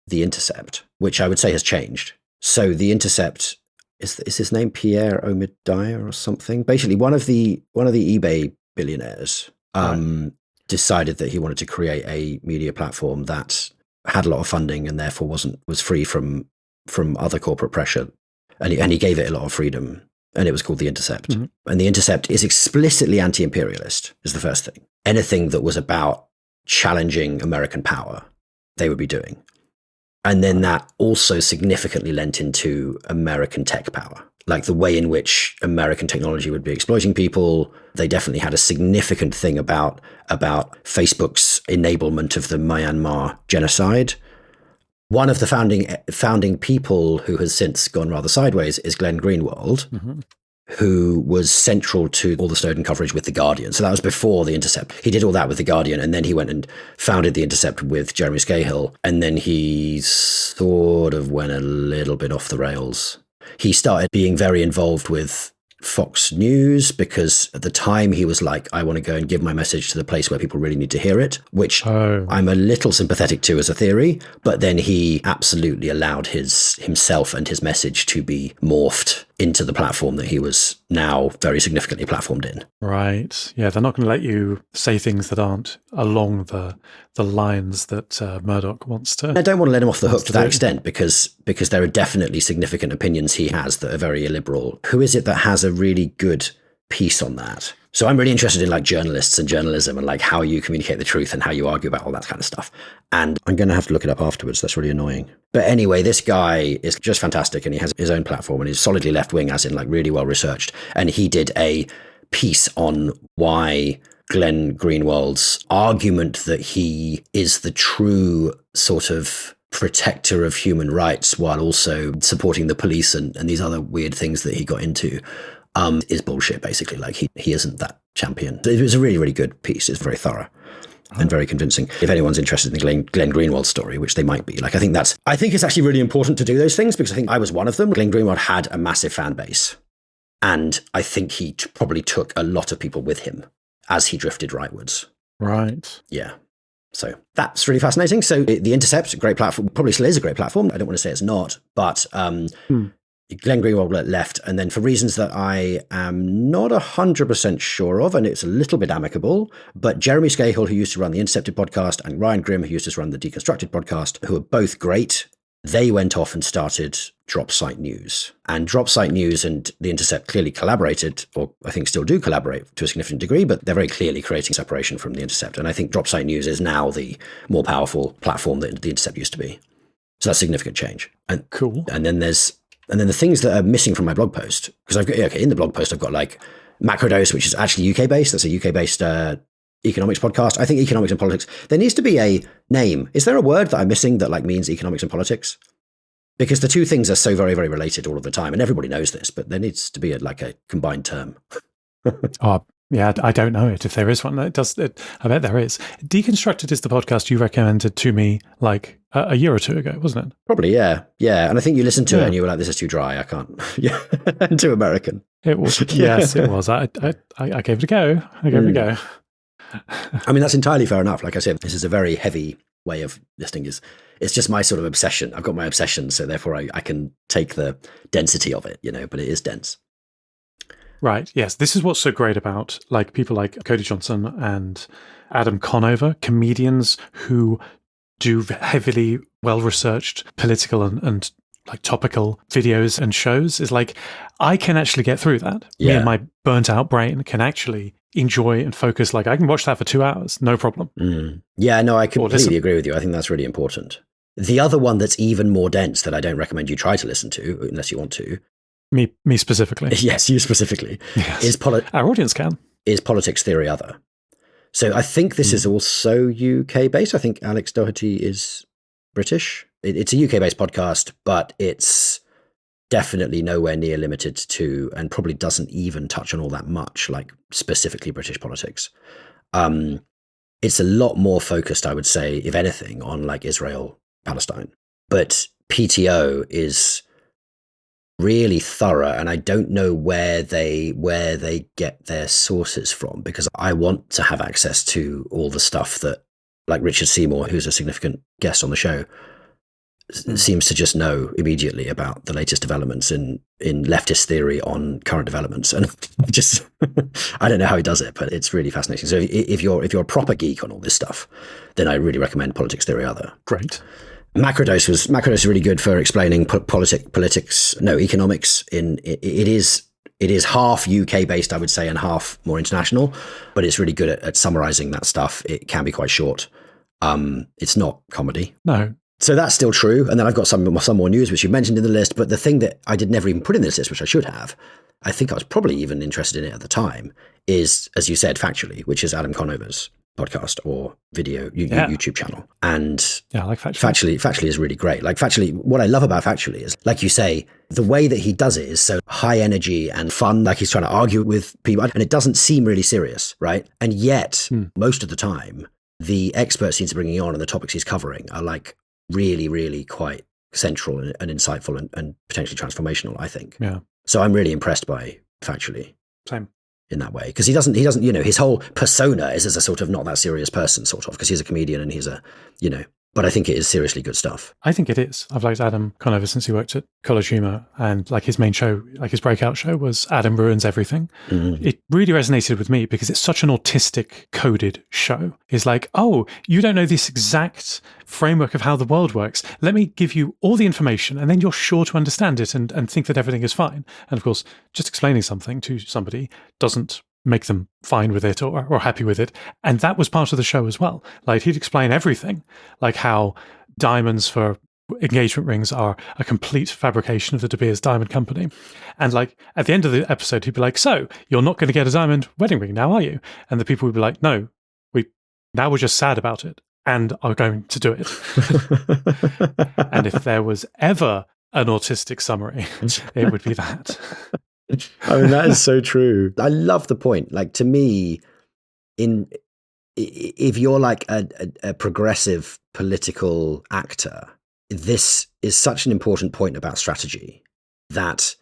the Intercept, which I would say has changed. So the Intercept, is his name Pierre Omidyar or something? Basically, one of the eBay billionaires decided that he wanted to create a media platform that had a lot of funding and therefore was free from other corporate pressure, and he gave it a lot of freedom, and it was called the Intercept. And the Intercept is explicitly anti-imperialist, is the first thing. Anything that was about challenging American power, they would be doing. And then that also significantly lent into American tech power, like the way in which American technology would be exploiting people. They definitely had a significant thing about Facebook's enablement of the Myanmar genocide. One of the founding people who has since gone rather sideways is Glenn Greenwald, who was central to all the Snowden coverage with The Guardian. So that was before The Intercept. He did all that with The Guardian, and then he went and founded The Intercept with Jeremy Scahill, and then he sort of went a little bit off the rails. He started being very involved with Fox News because at the time he was like, I want to go and give my message to the place where people really need to hear it, which I'm a little sympathetic to as a theory, but then he absolutely allowed himself and his message to be morphed into the platform that he was now very significantly platformed in. Right. Yeah, they're not going to let you say things that aren't along the lines that Murdoch wants to. I don't want to let him off the hook to that extent because there are definitely significant opinions he has that are very illiberal. Who is it that has a really good piece on that? So I'm really interested in like journalists and journalism and like how you communicate the truth and how you argue about all that kind of stuff. And I'm going to have to look it up afterwards. That's really annoying. But anyway, this guy is just fantastic, and he has his own platform, and he's solidly left wing, as in like really well researched. And he did a piece on why Glenn Greenwald's argument that he is the true sort of protector of human rights while also supporting the police and these other weird things that he got into is bullshit, basically. Like he isn't that champion. It was a really, really good piece. It's very thorough and very convincing. If anyone's interested in the Glenn Greenwald story, which they might be, like, I think it's actually really important to do those things because I think I was one of them. Glenn Greenwald had a massive fan base, and I think he probably took a lot of people with him as he drifted rightwards. Right. Yeah. So that's really fascinating. So the Intercept, a great platform, probably still is a great platform. I don't want to say it's not, but Glenn Greenwald left, and then for reasons that I am not 100% sure of, and it's a little bit amicable, but Jeremy Scahill, who used to run the Intercepted podcast, and Ryan Grimm, who used to run the Deconstructed podcast, who are both great, they went off and started Dropsite News. And Dropsite News and the Intercept clearly collaborated, or I think still do collaborate to a significant degree, but they're very clearly creating separation from the Intercept. And I think Dropsite News is now the more powerful platform that the Intercept used to be. So that's significant change. And cool. And then the things that are missing from my blog post, because I've got, in the blog post, I've got like Macrodose, which is actually UK based. That's a UK based economics podcast. I think economics and politics, there needs to be a name. Is there a word that I'm missing that like means economics and politics? Because the two things are so very, very related all of the time, and everybody knows this, but there needs to be a combined term. Yeah, I don't know it if there is one. I bet there is. Deconstructed is the podcast you recommended to me like a year or two ago, wasn't it? Probably, yeah. Yeah. And I think you listened to it and you were like, this is too dry. I can't. Yeah. Too American. It was. Yes, it was. I gave it a go. I gave it a go. I mean, that's entirely fair enough. Like I said, this is a very heavy way of listening. It's just my sort of obsession. I've got my obsession, so therefore I can take the density of it, but it is dense. Right. Yes. This is what's so great about like people like Cody Johnson and Adam Conover, comedians who do heavily well-researched political and like topical videos and shows. Is like I can actually get through that. Yeah. Me and my burnt out brain can actually enjoy and focus. Like I can watch that for 2 hours, no problem. Yeah, no, I completely agree with you. I think that's really important. The other one that's even more dense that I don't recommend you try to listen to unless you want to. Me specifically. Yes, you specifically. Yes. Our audience can. Is Politics Theory Other. So I think this is also UK based. I think Alex Doherty is British. It's a UK based podcast, but it's definitely nowhere near limited to, and probably doesn't even touch on all that much, like specifically British politics. It's a lot more focused, I would say, if anything, on like Israel, Palestine. But PTO is really thorough, and I don't know where they get their sources from, because I want to have access to all the stuff that, like Richard Seymour, who's a significant guest on the show, seems to just know immediately about the latest developments in leftist theory on current developments. And just I don't know how he does it, but it's really fascinating. So if you're a proper geek on all this stuff, then I really recommend Politics Theory Other. Great. Macrodose was really good for explaining economics. It is half UK based, I would say, and half more international, but it's really good at summarizing that stuff. It can be quite short. It's not comedy. No. So that's still true. And then I've got some more news, which you mentioned in the list, but the thing that I did never even put in this list, which I should have, I think I was probably even interested in it at the time, is, as you said, Factually, which is Adam Conover's podcast or video YouTube channel. And I like Factually. Factually is really great. Like Factually, what I love about Factually is, like you say, the way that he does it is so high energy and fun, like he's trying to argue with people, and it doesn't seem really serious, right? And yet, most of the time, the experts he's bringing on and the topics he's covering are like really, really quite central and insightful and potentially transformational, I think. Yeah. So I'm really impressed by Factually. Same. In that way, because he doesn't, his whole persona is as a sort of not that serious person, sort of, because he's a comedian and he's but I think it is seriously good stuff. I think it is. I've liked Adam Conover since he worked at College Humor, and like his main show, like his breakout show was Adam Ruins Everything. It really resonated with me because it's such an autistic coded show. It's like, oh, you don't know this exact framework of how the world works. Let me give you all the information and then you're sure to understand it and think that everything is fine. And of course, just explaining something to somebody doesn't make them fine with it or happy with it. And that was part of the show as well. Like he'd explain everything, like how diamonds for engagement rings are a complete fabrication of the De Beers Diamond Company. And like at the end of the episode, he'd be like, so you're not going to get a diamond wedding ring now, are you? And the people would be like, no, now we're just sad about it and are going to do it. And if there was ever an autistic summary, it would be that. I mean, that is so true. I love the point. Like, to me, if you're like a progressive political actor, this is such an important point about strategy that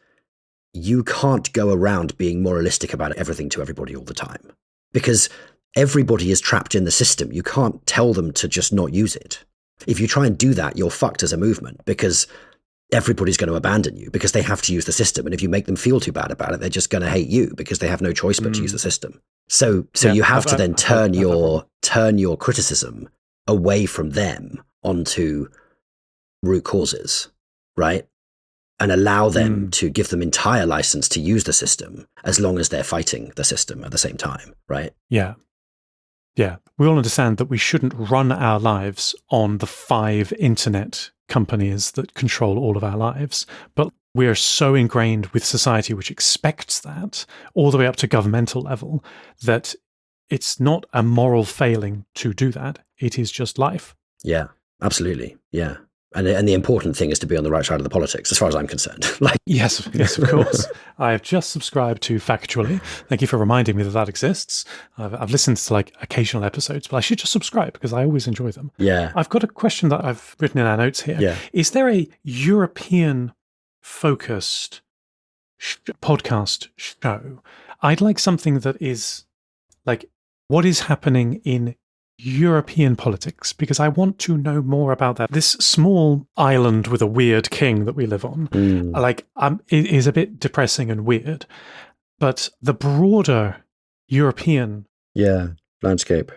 you can't go around being moralistic about everything to everybody all the time, because everybody is trapped in the system. You can't tell them to just not use it. If you try and do that, you're fucked as a movement, because everybody's going to abandon you because they have to use the system. And if you make them feel too bad about it, they're just going to hate you because they have no choice but to use the system. So you have to then turn your criticism away from them onto root causes, right? And allow them to give them entire license to use the system as long as they're fighting the system at the same time, right? Yeah. Yeah. We all understand that we shouldn't run our lives on the 5 internet companies that control all of our lives. But we are so ingrained with society which expects that, all the way up to governmental level, that it's not a moral failing to do that. It is just life. Yeah, absolutely. Yeah. And the important thing is to be on the right side of the politics, as far as I'm concerned. Yes, of course. I have just subscribed to Factually. Thank you for reminding me that exists. I've listened to occasional episodes, but I should just subscribe because I always enjoy them. Yeah. I've got a question that I've written in our notes here. Yeah. Is there a European-focused podcast show? I'd like something that is what is happening in European politics, because I want to know more about that. This small island with a weird king that we live on, it is a bit depressing and weird, but the broader European landscape,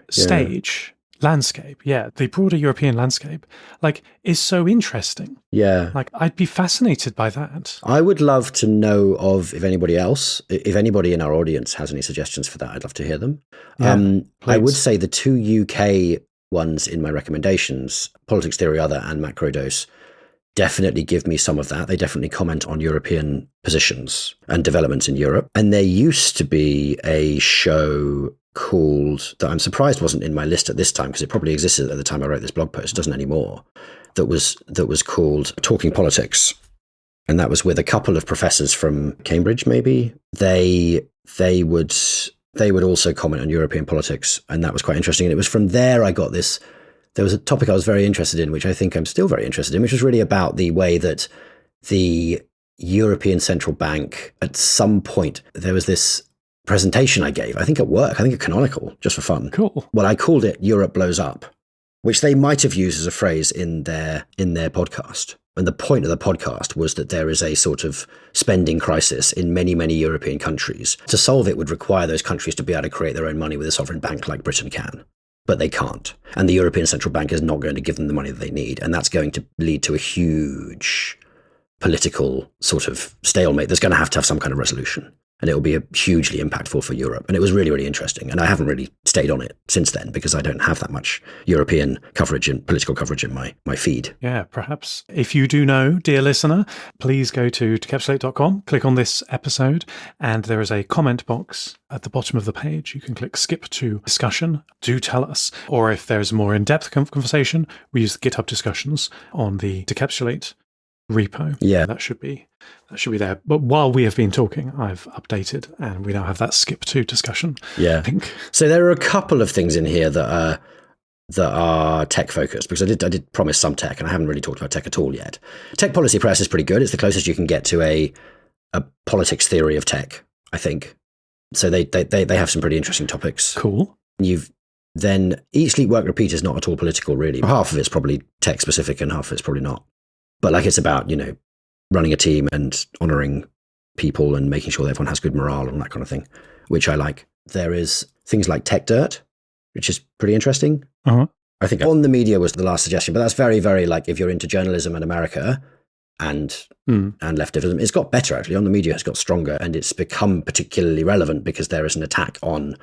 the broader European landscape, is so interesting. Yeah. I'd be fascinated by that. I would love to know if anybody in our audience has any suggestions for that, I'd love to hear them. I would say the 2 UK ones in my recommendations, Politics Theory Other and Macrodose, definitely give me some of that. They definitely comment on European positions and developments in Europe. And there used to be a show called, that I'm surprised wasn't in my list at this time, because it probably existed at the time I wrote this blog post, it doesn't anymore, that was called Talking Politics. And that was with a couple of professors from Cambridge, maybe. They would also comment on European politics, and that was quite interesting. And it was from there I got this. There was a topic I was very interested in, which I think I'm still very interested in, which was really about the way that the European Central Bank, at some point, there was this presentation I gave, I think at work, I think at Canonical, just for fun. Cool. Well, I called it Europe Blows Up, which they might have used as a phrase in their podcast. And the point of the podcast was that there is a sort of spending crisis in many, many European countries. To solve it would require those countries to be able to create their own money with a sovereign bank like Britain can. But they can't. And the European Central Bank is not going to give them the money that they need. And that's going to lead to a huge political sort of stalemate. There's going to have some kind of resolution. And it will be hugely impactful for Europe. And it was really, really interesting. And I haven't really stayed on it since then, because I don't have that much European coverage and political coverage in my feed. Yeah, perhaps. If you do know, dear listener, please go to decapsulate.com, click on this episode, and there is a comment box at the bottom of the page. You can click skip to discussion. Do tell us. Or if there's more in-depth conversation, we use the GitHub discussions on the Decapsulate repo. Yeah. That should be there. But while we have been talking, I've updated, and we now have that skip to discussion. Yeah. I think. So there are a couple of things in here that are tech focused, because I did promise some tech, and I haven't really talked about tech at all yet. Tech Policy Press is pretty good. It's the closest you can get to a politics theory of tech, I think. So they have some pretty interesting topics. Cool. Then Eat, Sleep, Work, Repeat is not at all political, really. Half of it's probably tech specific, and half of it's probably not. But it's about, running a team and honoring people and making sure that everyone has good morale and that kind of thing, which I like. There is things like Tech Dirt, which is pretty interesting. Uh-huh. I think On the Media was the last suggestion, but that's very, very if you're into journalism in America and leftivism, it's got better actually. On the Media has got stronger, and it's become particularly relevant because there is an attack on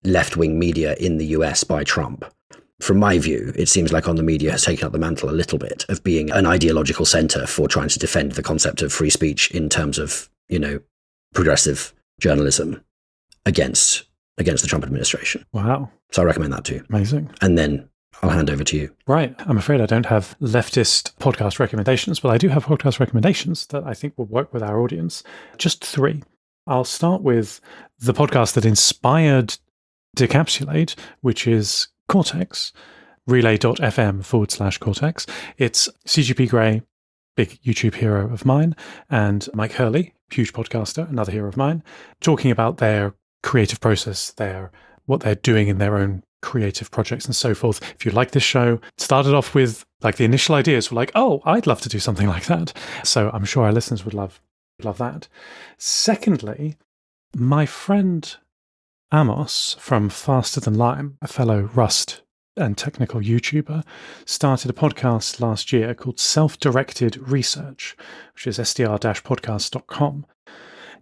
left-wing media in the US by Trump. From my view, it seems like On the Media has taken up the mantle a little bit of being an ideological center for trying to defend the concept of free speech in terms of, progressive journalism against the Trump administration. Wow. So I recommend that too. Amazing. And then I'll hand over to you. Right. I'm afraid I don't have leftist podcast recommendations, but I do have podcast recommendations that I think will work with our audience. Just 3. I'll start with the podcast that inspired Decapsulate, which is Cortex, relay.fm/Cortex. It's CGP Grey, big YouTube hero of mine, and Mike Hurley, huge podcaster, another hero of mine, talking about their creative process, what they're doing in their own creative projects and so forth. If you like this show, it started off with the initial ideas were oh, I'd love to do something like that. So I'm sure our listeners would love that. Secondly, my friend Amos from Faster Than Lime, a fellow Rust and technical YouTuber, started a podcast last year called Self-Directed Research, which is sdr-podcast.com.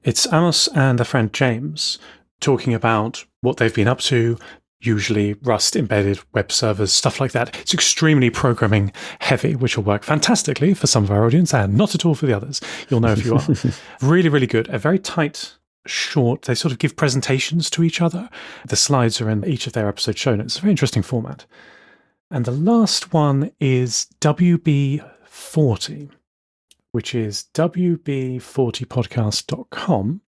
It's Amos and a friend James talking about what they've been up to, usually Rust embedded web servers, stuff like that. It's extremely programming heavy, which will work fantastically for some of our audience and not at all for the others. You'll know if you are. Really, really good. A very tight, short, they sort of give presentations to each other. The slides are in each of their episodes shown. It's a very interesting format. And the last one is WB WB40, which is wb40podcast.com.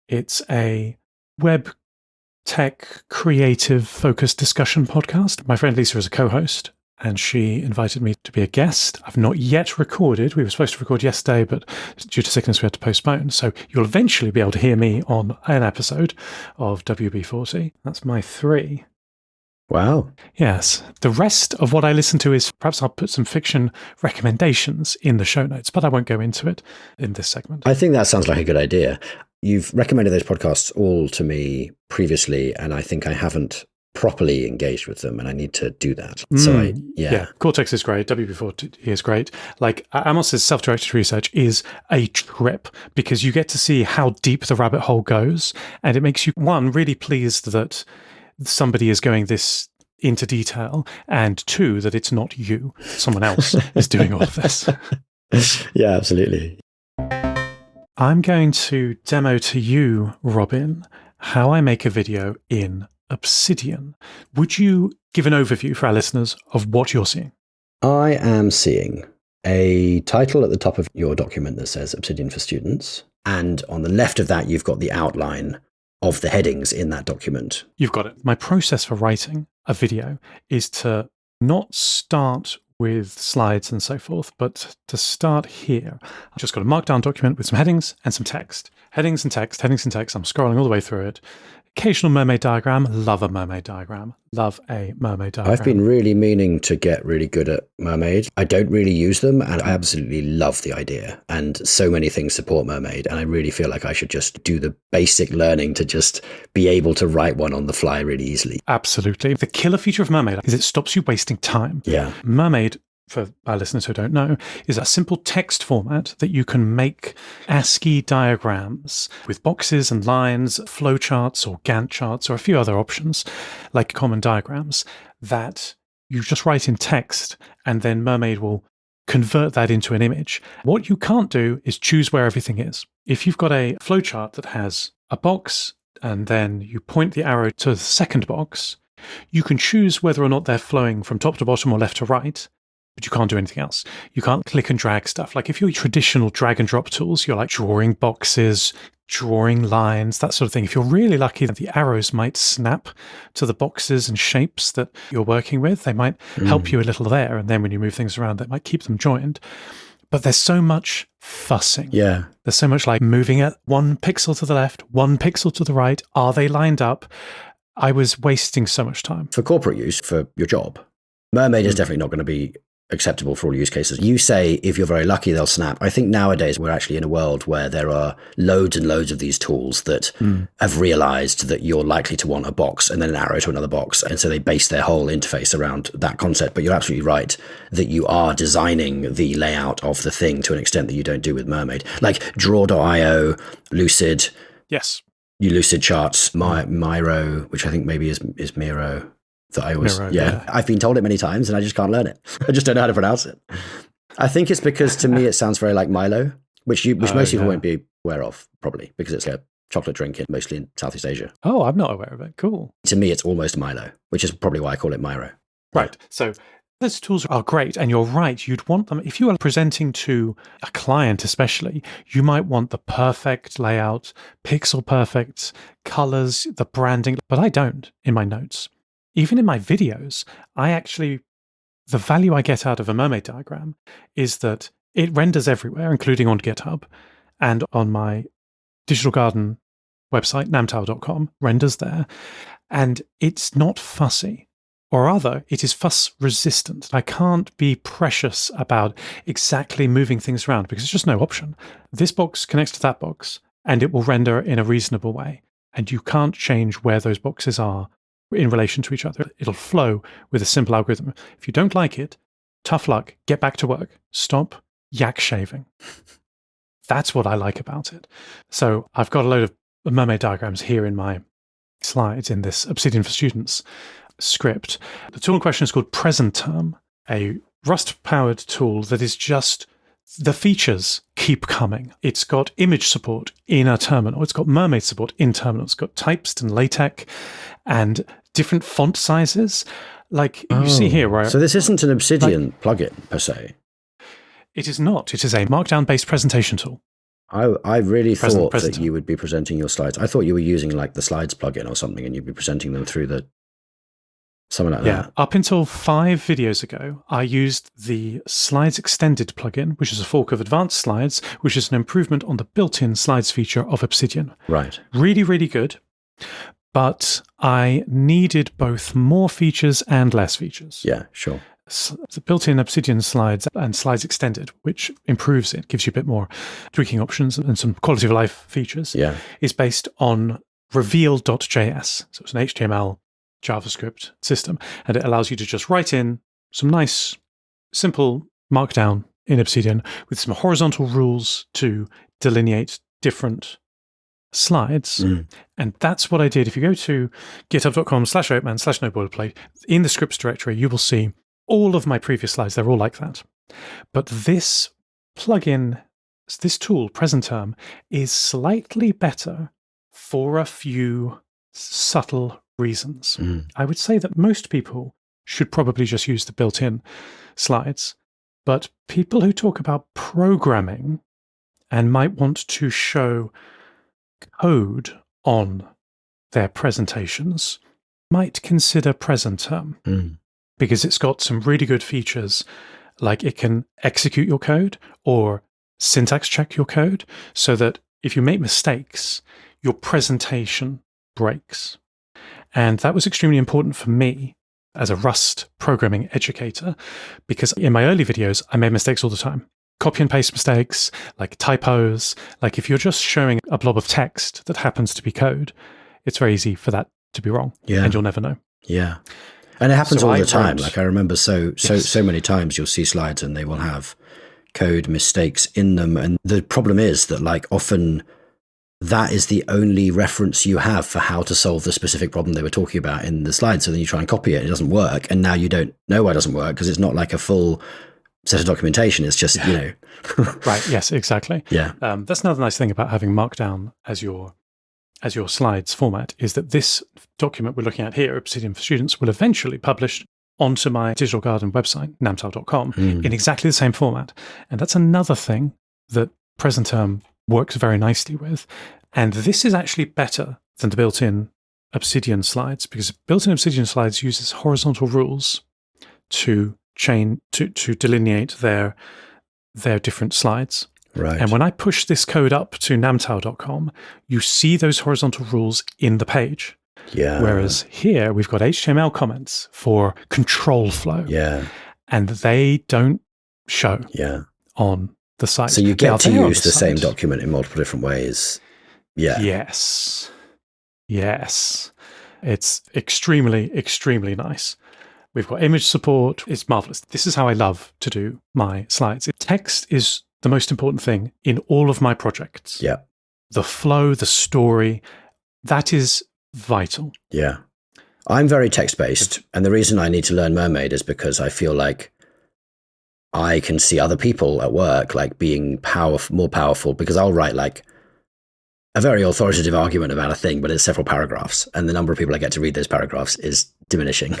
It's a web tech creative focused discussion podcast. My friend Lisa is a co-host, and she invited me to be a guest. I've not yet recorded. We were supposed to record yesterday, but due to sickness, we had to postpone. So you'll eventually be able to hear me on an episode of WB40. That's my 3. Wow. Yes. The rest of what I listen to is, perhaps I'll put some fiction recommendations in the show notes, but I won't go into it in this segment. I think that sounds like a good idea. You've recommended those podcasts all to me previously, and I think I haven't properly engaged with them, and I need to do that. So yeah. Cortex is great. WB40 is great. Like Amos's self-directed research is a trip, because you get to see how deep the rabbit hole goes, and it makes you, one, really pleased that somebody is going this into detail, and 2, that it's not you, someone else is doing all of this. Yeah, absolutely. I'm going to demo to you, Robin, how I make a video in Obsidian. Would you give an overview for our listeners of what you're seeing? I am seeing a title at the top of your document that says Obsidian for Students. And on the left of that, you've got the outline of the headings in that document. You've got it. My process for writing a video is to not start with slides and so forth, but to start here. I've just got a markdown document with some headings and some text. Headings and text, headings and text. I'm scrolling all the way through it. Occasional mermaid diagram. Love a mermaid diagram. Love a mermaid diagram. I've been really meaning to get really good at mermaid. I don't really use them, and I absolutely love the idea. And so many things support mermaid, and I really feel like I should just do the basic learning to just be able to write one on the fly really easily. Absolutely. The killer feature of mermaid is it stops you wasting time. Yeah. Mermaid, for our listeners who don't know, is a simple text format that you can make ASCII diagrams with boxes and lines, flowcharts or Gantt charts or a few other options like common diagrams that you just write in text, and then Mermaid will convert that into an image. What you can't do is choose where everything is. If you've got a flowchart that has a box and then you point the arrow to the second box, you can choose whether or not they're flowing from top to bottom or left to right, but you can't do anything else. You can't click and drag stuff. Like if you're traditional drag and drop tools, you're like drawing boxes, drawing lines, that sort of thing. If you're really lucky, that the arrows might snap to the boxes and shapes that you're working with. They might help you a little there. And then when you move things around, that might keep them joined. But there's so much fussing. Yeah. There's so much like moving it 1 pixel to the left, 1 pixel to the right. Are they lined up? I was wasting so much time. For corporate use, for your job, Mermaid is definitely not going to be acceptable for all use cases. You say if you're very lucky, they'll snap. I think nowadays we're actually in a world where there are loads and loads of these tools that have realized that you're likely to want a box and then an arrow to another box. And so they base their whole interface around that concept. But you're absolutely right that you are designing the layout of the thing to an extent that you don't do with Mermaid. Like Draw.io, Lucid. Yes. You Lucid charts, Miro, which I think maybe is Miro. That I always, yeah, I've been told it many times and I just can't learn it. I just don't know how to pronounce it. I think it's because to me it sounds very like Milo, which most people won't be aware of probably because it's a chocolate drink mostly in Southeast Asia. Oh, I'm not aware of it. Cool. To me, it's almost Milo, which is probably why I call it Miro. Right. So those tools are great, and you're right. You'd want them if you are presenting to a client, especially. You might want the perfect layout, pixel perfect colors, the branding, but I don't in my notes. Even in my videos, the value I get out of a mermaid diagram is that it renders everywhere, including on GitHub and on my Digital Garden website, NAMTAO.com, renders there. And it's not fussy, or rather, it is fuss resistant. I can't be precious about exactly moving things around because it's just no option. This box connects to that box and it will render in a reasonable way. And you can't change where those boxes are in relation to each other. It'll flow with a simple algorithm. If you don't like it, tough luck, get back to work. Stop yak shaving. That's what I like about it. So I've got a load of mermaid diagrams here in my slides in this Obsidian for Students script. The tool in question is called Presenterm, a Rust-powered tool that is just, the features keep coming. It's got image support in a terminal. It's got mermaid support in terminal. It's got typed and LaTeX and different font sizes. Like you see here, right? So this isn't an Obsidian plugin per se. It is not. It is a Markdown-based presentation tool. I really thought that you would be presenting your slides. I thought you were using like the slides plugin or something, and you'd be presenting them through something like that. Yeah, up until 5 videos ago, I used the Slides Extended plugin, which is a fork of Advanced Slides, which is an improvement on the built-in slides feature of Obsidian. Right. Really, really good. But I needed both more features and less features. Yeah, sure. The built-in Obsidian slides and Slides Extended, which improves it, gives you a bit more tweaking options and some quality of life features, is based on reveal.js. So it's an HTML JavaScript system, and it allows you to just write in some nice, simple Markdown in Obsidian with some horizontal rules to delineate different slides. And that's what I did. If you go to github.com/oatman/noboilerplate, in the scripts directory, you will see all of my previous slides. They're all like that. But this plugin, this tool, Presenterm, is slightly better for a few subtle reasons. I would say that most people should probably just use the built-in slides, but people who talk about programming and might want to show code on their presentations might consider Presenterm. Because it's got some really good features, like it can execute your code or syntax check your code, so that if you make mistakes, your presentation breaks. And that was extremely important for me as a Rust programming educator, because in my early videos, I made mistakes all the time. Copy and paste mistakes, like typos. Like if you're just showing a blob of text that happens to be code, it's very easy for that to be wrong, and you'll never know. Yeah. And it happens all the time. Like I remember so many times you'll see slides and they will have code mistakes in them. And the problem is that like often that is the only reference you have for how to solve the specific problem they were talking about in the slide. So then you try and copy it, it doesn't work. And now you don't know why it doesn't work because it's not like a full set of documentation. It's just, Right. Yes, exactly. Yeah. That's another nice thing about having Markdown as your slides format, is that this document we're looking at here, Obsidian for Students, will eventually publish onto my Digital Garden website, NAMTAO.com, in exactly the same format. And that's another thing that Presenterm works very nicely with. And this is actually better than the built-in Obsidian slides, because built-in Obsidian slides uses horizontal rules to delineate their different slides. Right. And when I push this code up to NAMTAO.com, you see those horizontal rules in the page. Yeah. Whereas here we've got HTML comments for control flow. Yeah. And they don't show on the site. So you get to use the same document in multiple different ways. Yeah. Yes. Yes. It's extremely, extremely nice. We've got image support. It's marvelous. This is how I love to do my slides. Text is the most important thing in all of my projects. Yeah. The flow, the story, that is vital. Yeah. I'm very text-based. And the reason I need to learn Mermaid is because I feel like I can see other people at work like being more powerful, because I'll write like a very authoritative argument about a thing, but it's several paragraphs, and the number of people I get to read those paragraphs is diminishing.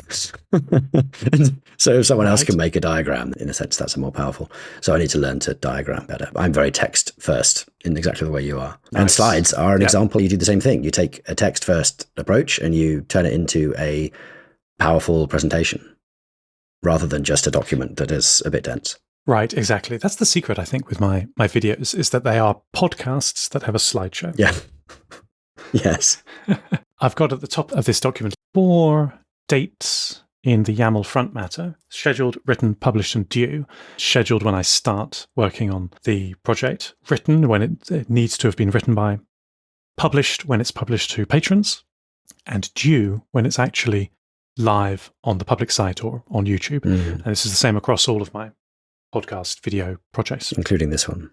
So if someone else can make a diagram, in a sense, that's more powerful. So I need to learn to diagram better. I'm very text first in exactly the way you are. Nice. And slides are an example. You do the same thing. You take a text first approach and you turn it into a powerful presentation rather than just a document that is a bit dense. Right, exactly. That's the secret, I think, with my videos, is that they are podcasts that have a slideshow. Yeah. Yes. I've got at the top of this document 4 dates in the YAML front matter: scheduled, written, published, and due. Scheduled when I start working on the project, written when it needs to have been written by, published when it's published to patrons, and due when it's actually live on the public site or on YouTube. And this is the same across all of my podcast video projects, including this one.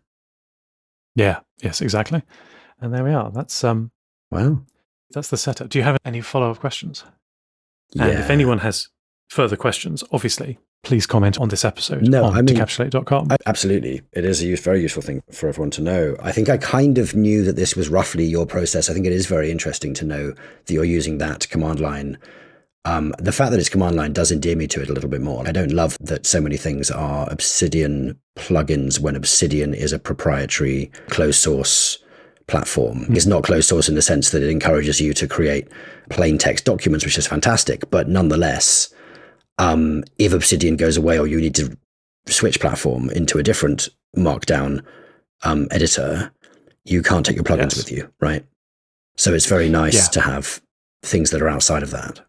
Yeah. Yes, exactly. And there we are. That's wow. That's the setup. Do you have any follow-up questions? And if anyone has further questions, obviously, please comment on this episode on Decapsulate.com. Absolutely. It is a very useful thing for everyone to know. I think I kind of knew that this was roughly your process. I think it is very interesting to know that you're using that command line The fact that it's command line does endear me to it a little bit more. I don't love that so many things are Obsidian plugins when Obsidian is a proprietary closed source platform. It's not closed source in the sense that it encourages you to create plain text documents, which is fantastic. But nonetheless, if Obsidian goes away or you need to switch platform into a different Markdown editor, you can't take your plugins with you, right? So it's very nice to have things that are outside of that.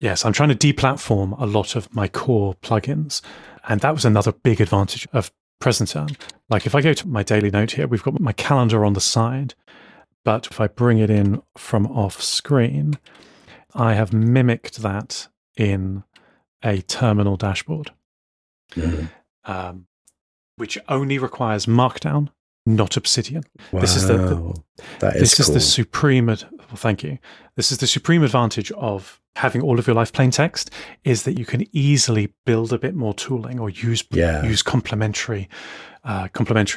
Yes, I'm trying to deplatform a lot of my core plugins. And that was another big advantage of Presenterm. Like if I go to my daily note here, we've got my calendar on the side. But if I bring it in from off screen, I have mimicked that in a terminal dashboard, which only requires Markdown, not Obsidian. Wow, this is the supreme. Well, thank you. This is the supreme advantage of having all of your life plain text, is that you can easily build a bit more tooling or use complementary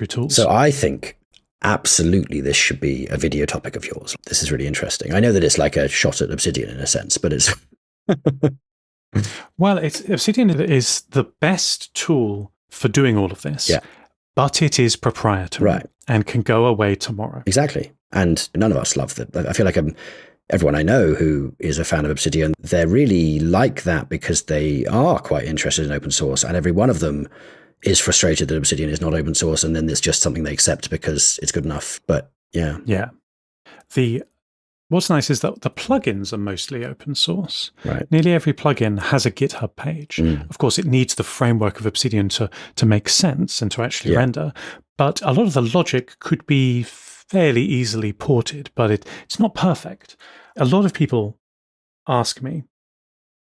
tools. So I think absolutely this should be a video topic of yours. This is really interesting. I know that it's like a shot at Obsidian in a sense, but it's well, Obsidian is the best tool for doing all of this. Yeah. But it is proprietary and can go away tomorrow. Exactly. And none of us love that. I feel like everyone I know who is a fan of Obsidian, they're really like that because they are quite interested in open source. And every one of them is frustrated that Obsidian is not open source. And then it's just something they accept because it's good enough. But yeah. Yeah. What's nice is that the plugins are mostly open source. Right. Nearly every plugin has a GitHub page. Of course, it needs the framework of Obsidian to make sense and to actually render. But a lot of the logic could be fairly easily ported, but it's not perfect. A lot of people ask me,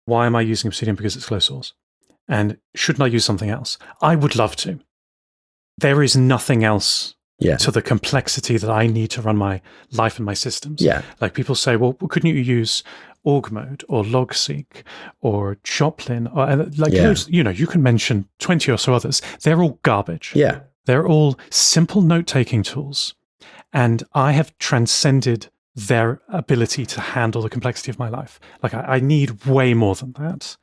why am I using Obsidian? Because it's closed source. And shouldn't I use something else? I would love to. There is nothing else to the complexity that I need to run my life and my systems. Yeah. Like people say, well, couldn't you use org mode or logseek or Joplin? Or those, you can mention 20 or so others. They're all garbage. Yeah. They're all simple note-taking tools. And I have transcended their ability to handle the complexity of my life. Like I need way more than that.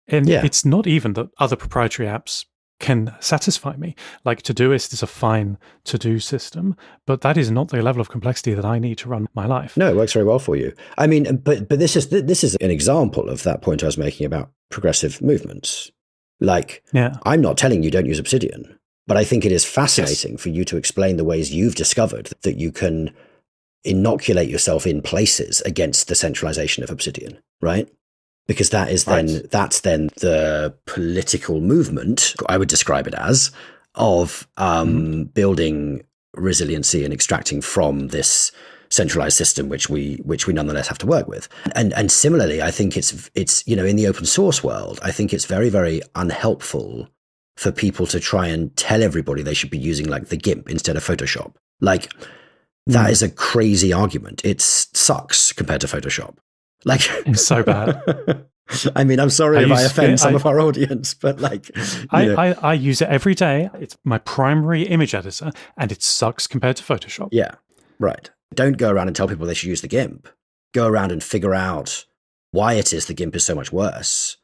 And it's not even that other proprietary apps can satisfy me. Like Todoist is a fine to-do system, but that is not the level of complexity that I need to run my life. No, it works very well for you. I mean, but this is an example of that point I was making about progressive movements. Like, I'm not telling you don't use Obsidian, but I think it is fascinating for you to explain the ways you've discovered that you can inoculate yourself in places against the centralization of Obsidian, right? Because that is that's then the political movement, I would describe it as, of building resiliency and extracting from this centralized system, which we nonetheless have to work with. And similarly, I think it's in the open source world, I think it's very, very unhelpful for people to try and tell everybody they should be using like the GIMP instead of Photoshop. Like that is a crazy argument. It sucks compared to Photoshop. Like it's so bad. I mean, I'm sorry if I offend some of our audience, but like, I use it every day. It's my primary image editor, and it sucks compared to Photoshop. Yeah, right. Don't go around and tell people they should use the GIMP. Go around and figure out why it is the GIMP is so much worse,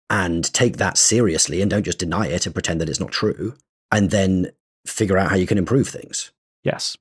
and take that seriously, and don't just deny it and pretend that it's not true, and then figure out how you can improve things. Yes.